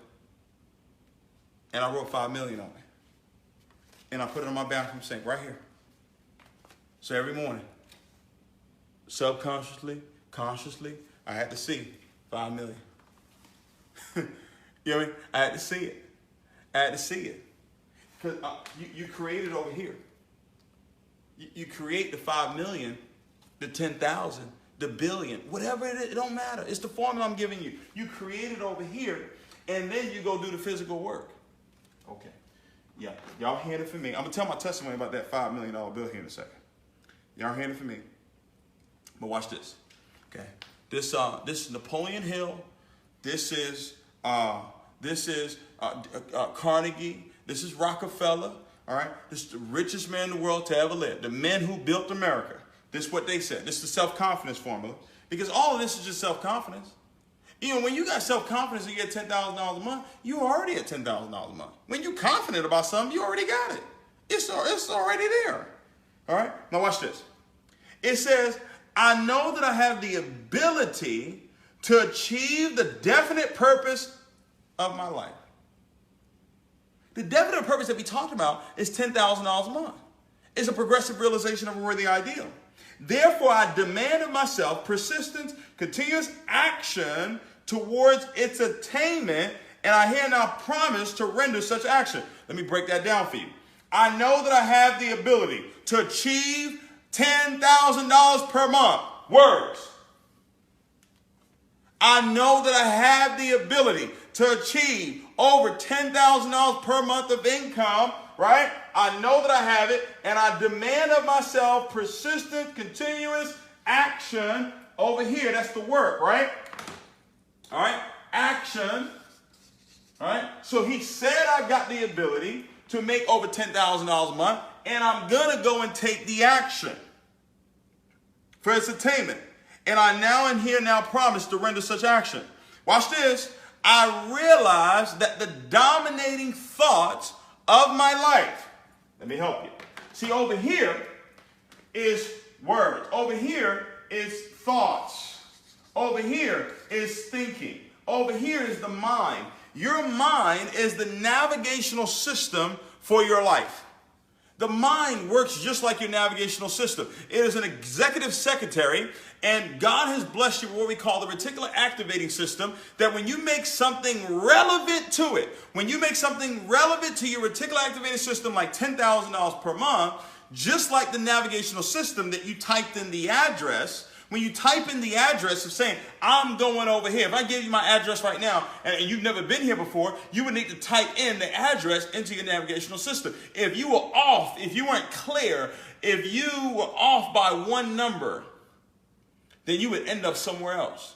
and I wrote $5 million on it. And I put it on my bathroom sink right here. So every morning, subconsciously, consciously, I had to see $5 million. You know what I mean? I had to see it. I had to see it. Because you create it over here. You create the 5 million, the 10,000, the billion, whatever it is, it don't matter. It's the formula I'm giving you. You create it over here, and then you go do the physical work. Okay. Yeah, y'all hearing it for me. I'm going to tell my testimony about that $5 million bill here in a second. Y'all hearing it for me. But watch this. Okay. This is Napoleon Hill. This is Carnegie. This is Rockefeller. All right. This is the richest man in the world to ever live. The men who built America. This is what they said. This is the self-confidence formula. Because all of this is just self-confidence. You know, when you got self-confidence and you get $10,000 a month, you're already at $10,000 a month. When you're confident about something, you already got it. It's already there. All right. Now watch this. It says, I know that I have the ability to achieve the definite purpose of my life. The definite purpose that we talked about is $10,000 a month. It's a progressive realization of a worthy ideal. Therefore, I demand of myself persistence, continuous action towards its attainment, and I here now promise to render such action. Let me break that down for you. I know that I have the ability to achieve $10,000 per month. Words. I know that I have the ability to achieve over $10,000 per month of income, right? I know that I have it, and I demand of myself persistent, continuous action over here. That's the work, right? All right? Action. All right? So he said I've got the ability to make over $10,000 a month, and I'm going to go and take the action. for its attainment. And I now and here now promise to render such action. Watch this. I realize that the dominating thoughts of my life. Let me help you. See, over here is words. Over here is thoughts. Over here is thinking. Over here is the mind. Your mind is the navigational system for your life. The mind works just like your navigational system. It is an executive secretary, and God has blessed you with what we call the reticular activating system, that when you make something relevant to it, when you make something relevant to your reticular activating system, like $10,000 per month, just like the navigational system that you typed in the address, when you type in the address of saying, I'm going over here. If I gave you my address right now and you've never been here before, you would need to type in the address into your navigational system. If you were off, if you weren't clear, if you were off by one number, then you would end up somewhere else.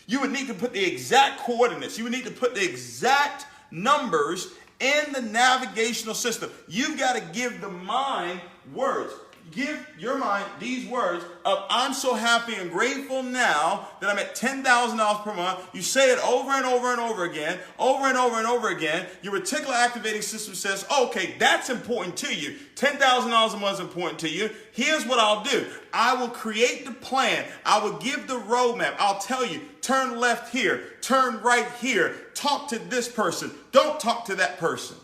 You would need to put the exact coordinates. You would need to put the exact numbers in the navigational system. You've got to give the mind words. Give your mind these words of, I'm so happy and grateful now that I'm at $10,000 per month. You say it over and over and over again, over and over and over again. Your reticular activating system says, okay, that's important to you. $10,000 a month is important to you. Here's what I'll do. I will create the plan. I will give the roadmap. I'll tell you, turn left here, turn right here, talk to this person. Don't talk to that person.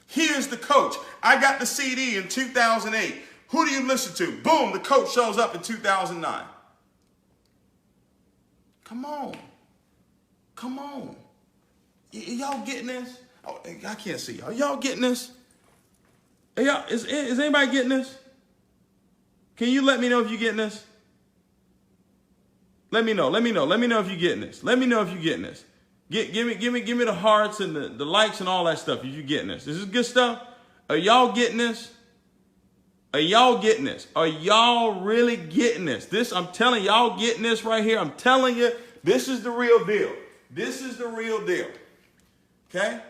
Here's the coach. I got the CD in 2008. Who do you listen to? Boom, the coach shows up in 2009. Come on. Come on. Y'all getting this? Oh, I can't see y'all. Y'all getting this? Y'all, is anybody getting this? Can you let me know if you're getting this? Let me know. Let me know. Let me know if you're getting this. Let me know if you're getting this. Give me the hearts and the likes and all that stuff if you're getting this. Is this good stuff? Are y'all getting this? Are y'all getting this? Are y'all really getting this? I'm telling y'all getting this right here. I'm telling you, this is the real deal. This is the real deal. Okay?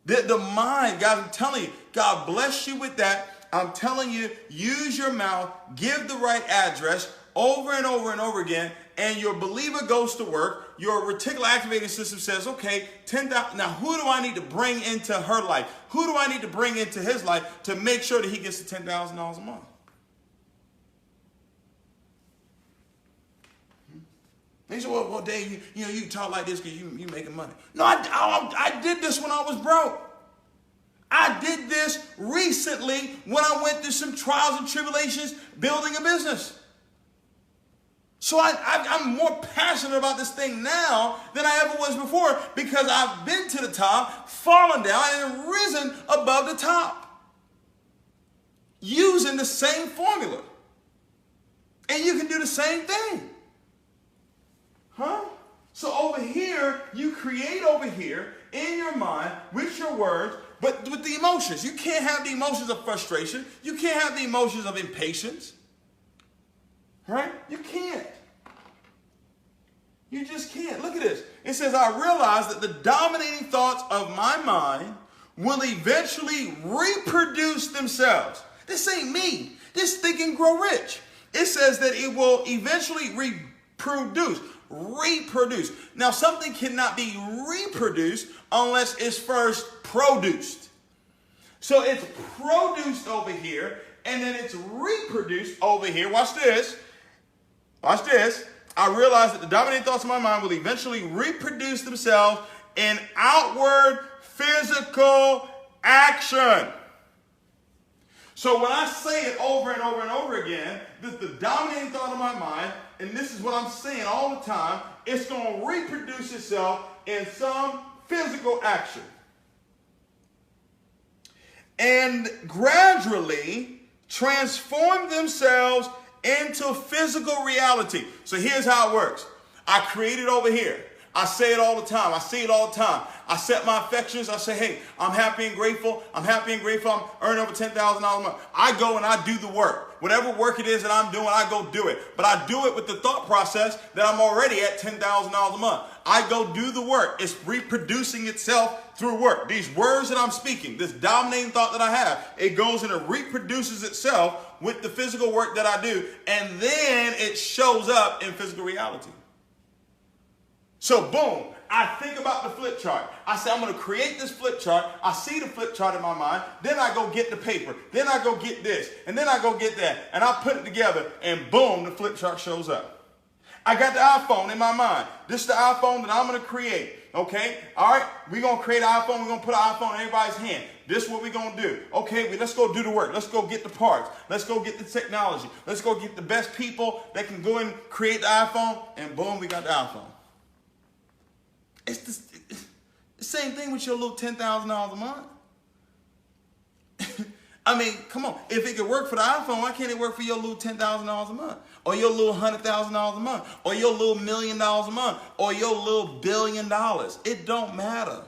The mind, guys, I'm telling you, God bless you with that. I'm telling you, use your mouth, give the right address over and over and over again, and your believer goes to work. Your reticular activating system says, okay, 10,000. Now, who do I need to bring into her life? Who do I need to bring into his life to make sure that he gets the $10,000 a month? He said, well, Dave, you talk like this because you making money. No, I did this when I was broke. I did this recently when I went through some trials and tribulations building a business. So I'm more passionate about this thing now than I ever was before, because I've been to the top, fallen down, and risen above the top using the same formula. And you can do the same thing. Huh? So over here, you create over here in your mind with your words, but with the emotions. You can't have the emotions of frustration. You can't have the emotions of impatience. Right? You can't. You just can't. Look at this. It says, I realize that the dominating thoughts of my mind will eventually reproduce themselves. This ain't me. This Think and Grow Rich. It says that it will eventually reproduce. Reproduce. Now, something cannot be reproduced unless it's first produced. So it's produced over here, and then it's reproduced over here. Watch this. Watch this. I realize that the dominating thoughts of my mind will eventually reproduce themselves in outward physical action. So when I say it over and over and over again, the dominating thought of my mind, and this is what I'm saying all the time, it's going to reproduce itself in some physical action. And gradually transform themselves into physical reality. So here's how it works. I create it over here. I say it all the time. I see it all the time. I set my affections. I say, hey, I'm happy and grateful. I'm happy and grateful. I'm earning over $10,000 a month. I go and I do the work. Whatever work it is that I'm doing, I go do it. But I do it with the thought process that I'm already at $10,000 a month. I go do the work. It's reproducing itself through work. These words that I'm speaking, this dominating thought that I have, it goes and it reproduces itself with the physical work that I do, and then it shows up in physical reality. So boom, I think about the flip chart. I say, I'm going to create this flip chart. I see the flip chart in my mind. Then I go get the paper. Then I go get this. And then I go get that. And I put it together, and boom, the flip chart shows up. I got the iPhone in my mind. This is the iPhone that I'm going to create. Okay? All right? We're going to create an iPhone. We're going to put an iPhone in everybody's hand. This is what we're going to do. Okay, let's go do the work. Let's go get the parts. Let's go get the technology. Let's go get the best people that can go and create the iPhone. And boom, we got the iPhone. It's the same thing with your little $10,000 a month. I mean, come on. If it could work for the iPhone, why can't it work for your little $10,000 a month? Or your little $100,000 a month? Or your little $1 million a month? Or your little $1 billion? It don't matter.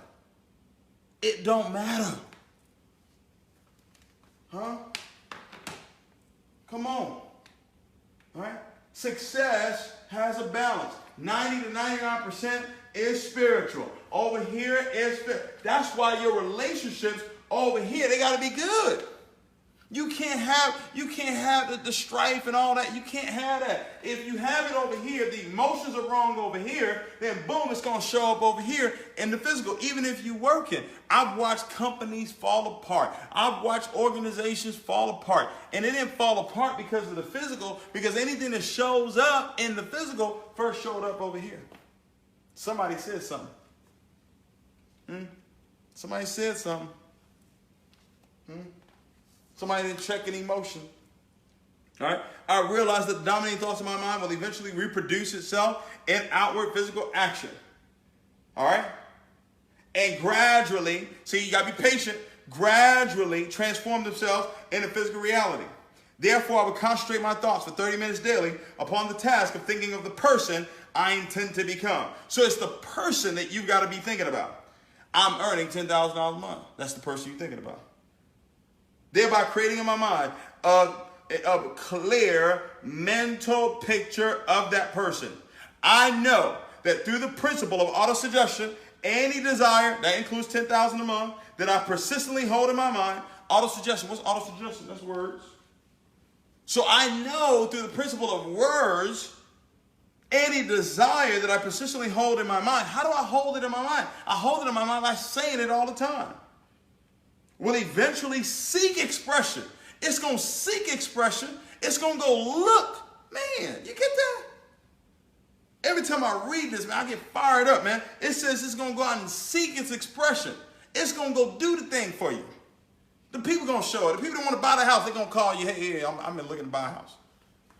It don't matter. Huh? Come on. All right? Success has a balance. 90 to 99% is spiritual. Over here is spiritual. That's why your relationships over here, they got to be good. You can't have the strife and all that. You can't have that. If you have it over here, the emotions are wrong over here, then boom, it's going to show up over here in the physical. Even if you're working, I've watched companies fall apart. I've watched organizations fall apart. And it didn't fall apart because of the physical, because anything that shows up in the physical first showed up over here. Somebody said something. Somebody said something. Somebody didn't check an emotion. All right. I realized that the dominating thoughts of my mind will eventually reproduce itself in outward physical action. All right. And gradually, see, you got to be patient, gradually transform themselves into physical reality. Therefore, I will concentrate my thoughts for 30 minutes daily upon the task of thinking of the person I intend to become. So it's the person that you've got to be thinking about. I'm earning $10,000 a month. That's the person you're thinking about. Thereby creating in my mind a clear mental picture of that person. I know that through the principle of autosuggestion, any desire, that includes $10,000 a month, that I persistently hold in my mind, autosuggestion. What's autosuggestion? That's words. So I know through the principle of words, any desire that I persistently hold in my mind. How do I hold it in my mind? I hold it in my mind by saying it all the time. Will eventually seek expression. It's going to seek expression. It's going to go, look, man, you get that? Every time I read this, man, I get fired up, man. It says it's going to go out and seek its expression. It's going to go do the thing for you. The people going to show it. The people that want to buy the house, they're going to call you, hey, I'm looking to buy a house.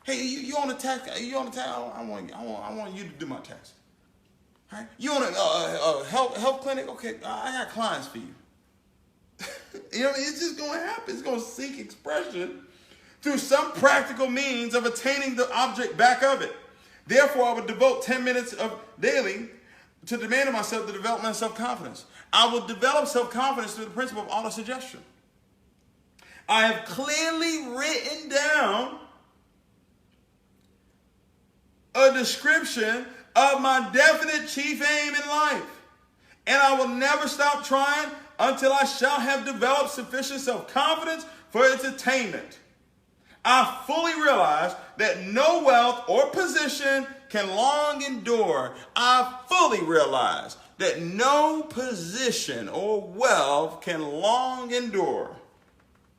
Hey, you on the tax? You on the tax? I want you to do my tax. All right? You on a health clinic? Okay, I got clients for you. You know, it's just going to happen. It's going to seek expression through some practical means of attaining the object back of it. Therefore, I would devote 10 minutes of daily to demanding myself the development of self-confidence. I will develop self-confidence through the principle of autosuggestion. I have clearly written down a description of my definite chief aim in life. And I will never stop trying until I shall have developed sufficient self-confidence for its attainment. I fully realize that no wealth or position can long endure. I fully realize that no position or wealth can long endure.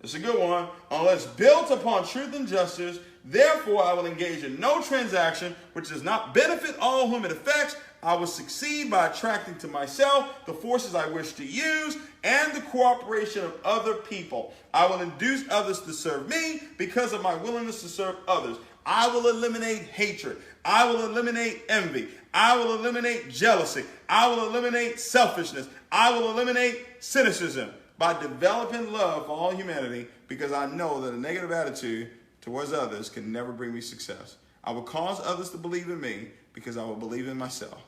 It's a good one. Unless built upon truth and justice, therefore I will engage in no transaction which does not benefit all whom it affects. I will succeed by attracting to myself the forces I wish to use and the cooperation of other people. I will induce others to serve me because of my willingness to serve others. I will eliminate hatred. I will eliminate envy. I will eliminate jealousy. I will eliminate selfishness. I will eliminate cynicism by developing love for all humanity, because I know that a negative attitude towards others can never bring me success. I will cause others to believe in me because I will believe in myself.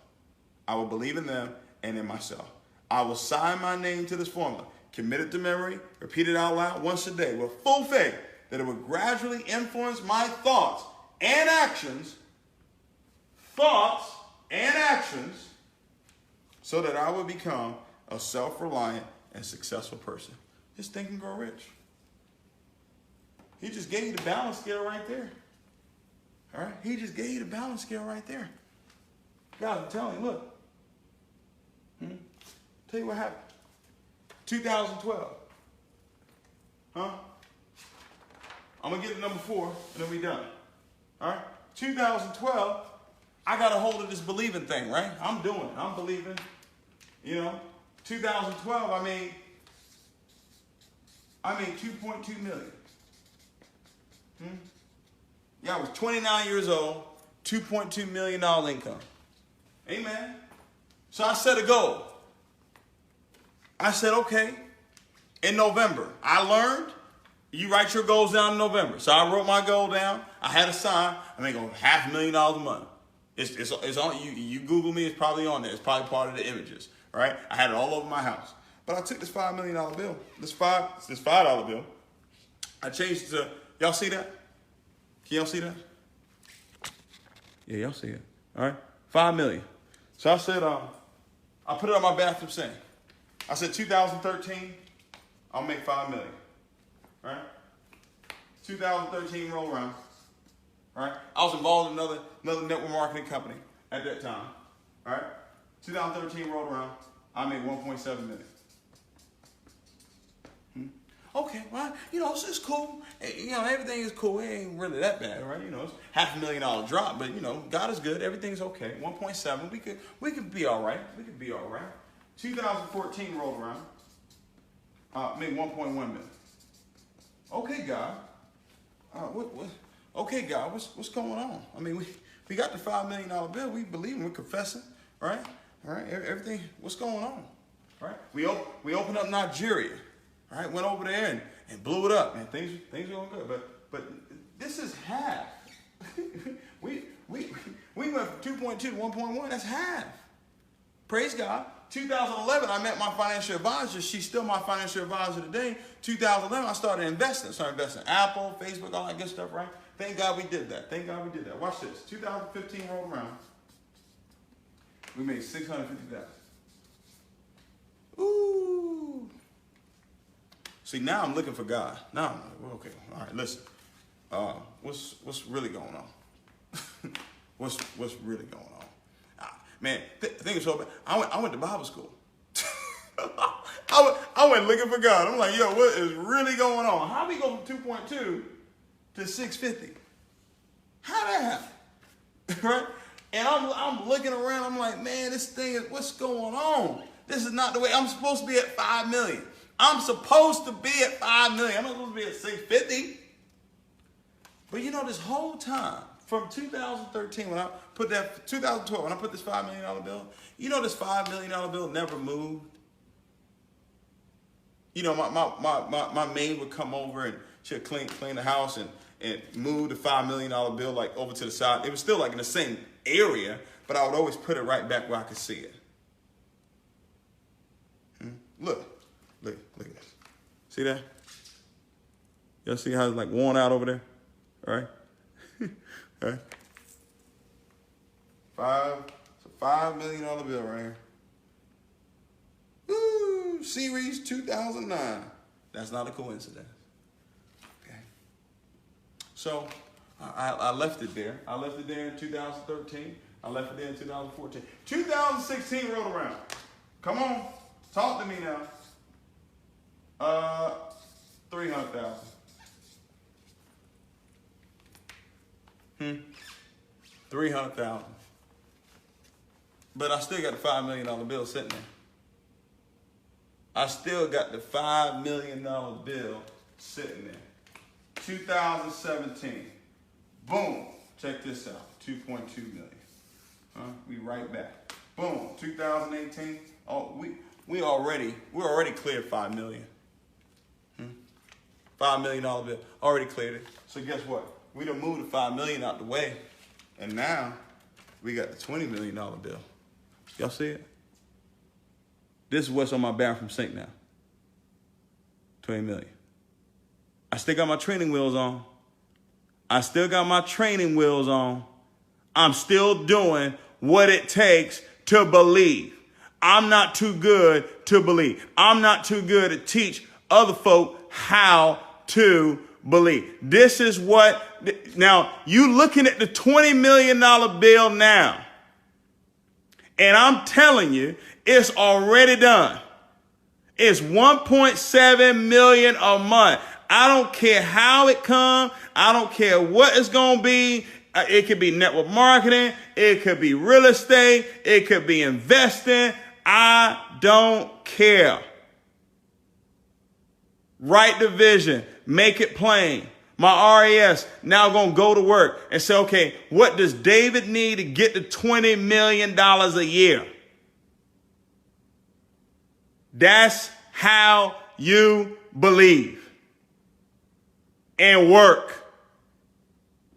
I will believe in them and in myself. I will sign my name to this formula, commit it to memory, repeat it out loud once a day with full faith that it will gradually influence my thoughts and actions so that I would become a self-reliant and successful person. Just Think and Grow Rich. He just gave you the balance scale right there. All right? He just gave you the balance scale right there. God, I'm telling you, look. Tell you what happened. 2012. Huh? I'm going to get to number 4, and then we done. All right? 2012, I got a hold of this believing thing, right? I'm doing it. I'm believing. 2012, I made 2.2 million. Yeah, I was 29 years old, $2.2 million income. Amen. So I set a goal. I said, okay, in November, I learned you write your goals down in November. So I wrote my goal down. I had a sign. I make over $500,000 a month. It's on you. You Google me, it's probably on there. It's probably part of the images, right? I had it all over my house. But I took this $5 million bill, this $5 bill. I changed it to, y'all see that? Can y'all see that? Yeah, y'all see it. All right, 5 million. So I said, I put it on my bathroom sink. I said, 2013, I'll make 5 million. All right? 2013 roll around. All right? I was involved in another network marketing company at that time. All right? 2013 rolled around. I made 1.7 million. Okay, well, it's cool. Everything is cool. It ain't really that bad, right? It's $500,000 drop, but God is good. Everything's okay. 1.7. We could be all right. We could be all right. 2014 rolled around. Made 1.1 million. Okay, God. Okay, God. What's going on? I mean, we got the $5 million bill. We believe, we're confessing, right? All right. Everything. What's going on? Right. We opened up Nigeria. All right, went over there and blew it up, man. Things are going good, but this is half. we went from 2.2 to 1.1. That's half. Praise God. 2011, I met my financial advisor. She's still my financial advisor today. 2011, I started investing. In Apple, Facebook, all that good stuff, right? Thank God we did that. Watch this. 2015 rolled around. We made $650,000. Ooh. See, now I'm looking for God. Now I'm like, okay, all right, listen. What's really going on? what's really going on? Man, thing is so bad. I went to Bible school. I went looking for God. I'm like, yo, what is really going on? How we go from 2.2 to 650? How that happen? Right? And I'm looking around. I'm like, man, this thing is, what's going on? This is not the way. I'm supposed to be at 5 million. I'm supposed to be at 5 million. I'm not supposed to be at 650. But this whole time, from 2013, when I put that, 2012, when I put this $5 million bill, this $5 million bill never moved. My maid would come over and she'd clean the house and move the $5 million bill like over to the side. It was still like in the same area, but I would always put it right back where I could see it. Look at this. See that? Y'all see how it's like worn out over there? All right? All right? It's a $5 million bill right here. Woo! Series 2009. That's not a coincidence. Okay. So I left it there. I left it there in 2013. I left it there in 2014. 2016 rolled around. Come on. Talk to me now. 300,000. 300,000. But I still got the $5 million bill sitting there. I still got the $5 million bill sitting there. 2017. Boom. Check this out. 2.2 million. We right back. Boom. 2018. Oh, we're already cleared 5 million. $5 million bill. Already cleared it. So guess what? We done moved the 5 million out the way. And now we got the $20 million bill. Y'all see it? This is what's on my bathroom sink now. 20 million. I still got my training wheels on. I'm still doing what it takes to believe. I'm not too good to believe. I'm not too good to teach other folk how to believe. This is what, now you looking at the $20 million bill now. And I'm telling you, it's already done. It's $1.7 million a month. I don't care how it comes. I don't care what it's going to be. It could be network marketing. It could be real estate. It could be investing. I don't care. Write the vision. Make it plain. My RES now going to go to work and say, okay, what does David need to get to $20 million a year? That's how you believe and work.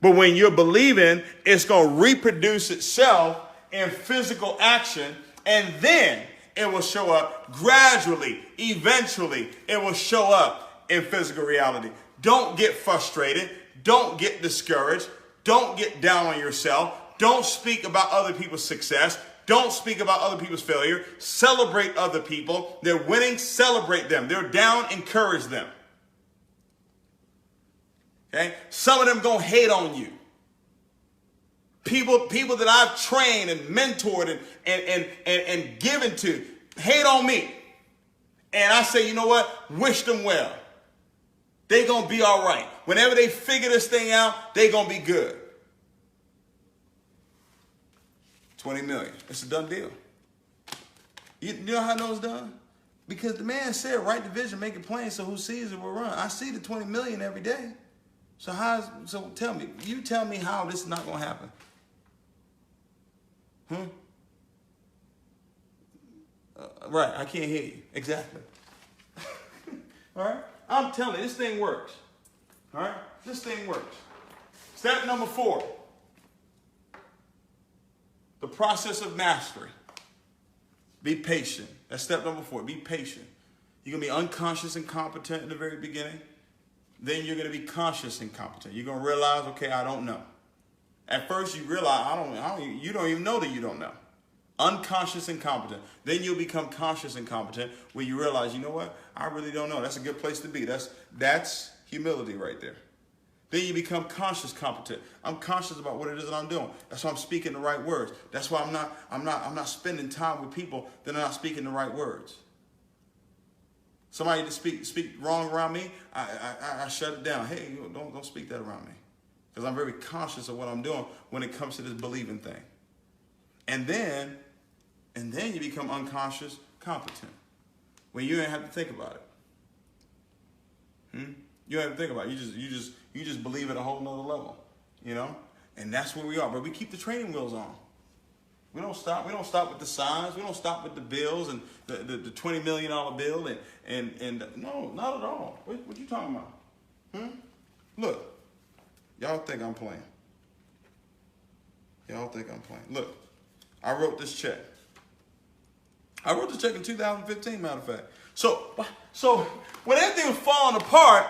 But when you're believing, it's going to reproduce itself in physical action, and then it will show up gradually. Eventually, it will show up in physical reality. Don't get frustrated. Don't get discouraged. Don't get down on yourself. Don't speak about other people's success. Don't speak about other people's failure. Celebrate other people. They're winning, celebrate them. They're down, encourage them. Okay? Some of them gonna hate on you. People that I've trained and mentored and given to hate on me. And I say, you know what? Wish them well. They gonna be all right. Whenever they figure this thing out, they gonna be good. 20 million. It's a done deal. You know how I know it's done? Because the man said, write the vision, make it plain, so who sees it will run. I see the 20 million every day. So tell me, you tell me how this is not going to happen. Right, I can't hear you. Exactly. All right? I'm telling you, this thing works. All right? This thing works. Step number 4. The process of mastery. Be patient. That's step number 4. Be patient. You're going to be unconscious and competent in the very beginning. Then you're going to be conscious and competent. You're going to realize, okay, I don't know. At first you realize, you don't even know that you don't know. Unconscious and competent. Then you'll become conscious and competent where you realize, you know what? I really don't know. That's a good place to be. That's humility right there. Then you become conscious competent. I'm conscious about what it is that I'm doing. That's why I'm speaking the right words. That's why I'm not spending time with people that are not speaking the right words. Somebody to speak wrong around me, I shut it down. Hey, don't speak that around me. Because I'm very conscious of what I'm doing when it comes to this believing thing. And then you become unconscious competent. When you don't have to think about it. You don't have to think about it. You just believe at a whole nother level. You know? And that's where we are. But we keep the training wheels on. We don't stop. We don't stop with the signs. We don't stop with the bills and the $20 million bill and no, not at all. What you talking about? Look, y'all think I'm playing. Y'all think I'm playing. Look, I wrote this check. I wrote this check in 2015, matter of fact. So when everything was falling apart,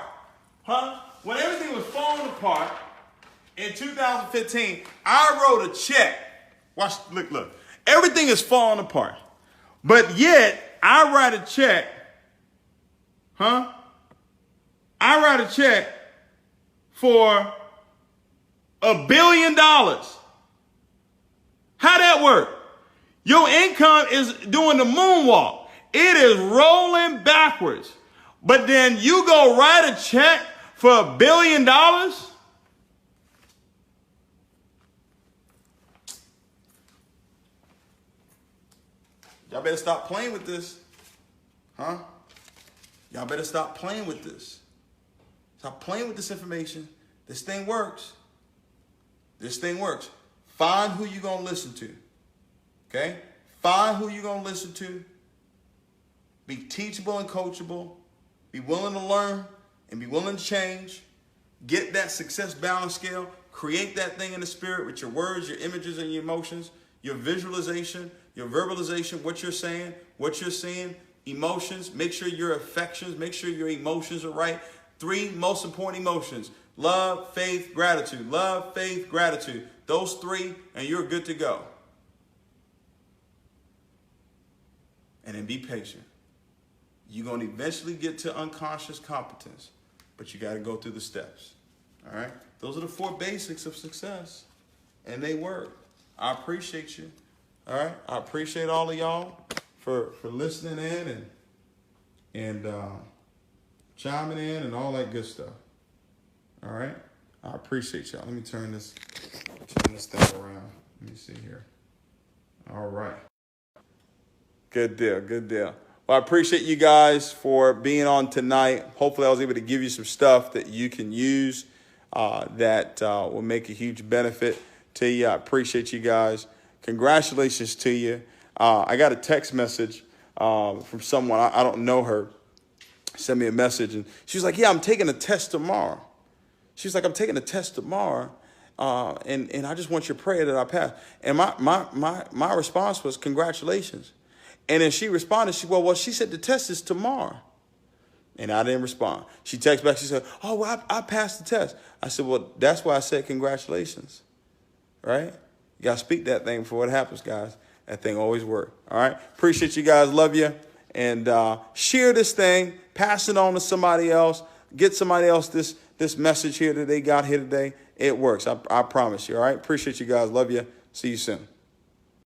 when everything was falling apart in 2015, I wrote a check. Watch, look. Everything is falling apart. But yet, I write a check. I write a check for $1 billion. How that work? Your income is doing the moonwalk. It is rolling backwards. But then you go write a check for $1 billion? Y'all better stop playing with this. Y'all better stop playing with this. Stop playing with this information. This thing works. This thing works. Find who you're going to listen to. Okay? Find who you're going to listen to. Be teachable and coachable. Be willing to learn and be willing to change. Get that success balance scale. Create that thing in the spirit with your words, your images, and your emotions, your visualization, your verbalization, what you're saying, what you're seeing, emotions. Make sure your affections, make sure your emotions are right. 3 most important emotions: love, faith, gratitude. Love, faith, gratitude. Those 3, and you're good to go. and then be patient. You're going to eventually get to unconscious competence, but you got to go through the steps. All right? Those are the 4 basics of success, and they work. I appreciate you. All right? I appreciate all of y'all for listening in and chiming in and all that good stuff. All right? I appreciate y'all. Let me turn this thing around. Let me see here. All right. Good deal. Good deal. Well, I appreciate you guys for being on tonight. Hopefully I was able to give you some stuff that you can use that will make a huge benefit to you. I appreciate you guys. Congratulations to you. I got a text message from someone. I don't know her. Sent me a message, and she was like, yeah, I'm taking a test tomorrow. She was like, I'm taking a test tomorrow, and I just want your prayer that I pass. And my response was, congratulations. And then she responded, well, she said the test is tomorrow. And I didn't respond. She texted back, she said, oh, well, I passed the test. I said, well, that's why I said congratulations, right? You got to speak that thing before it happens, guys. That thing always works, all right? Appreciate you guys. Love you. And share this thing. Pass it on to somebody else. Get somebody else this message here that they got here today. It works. I promise you, all right? Appreciate you guys. Love you. See you soon.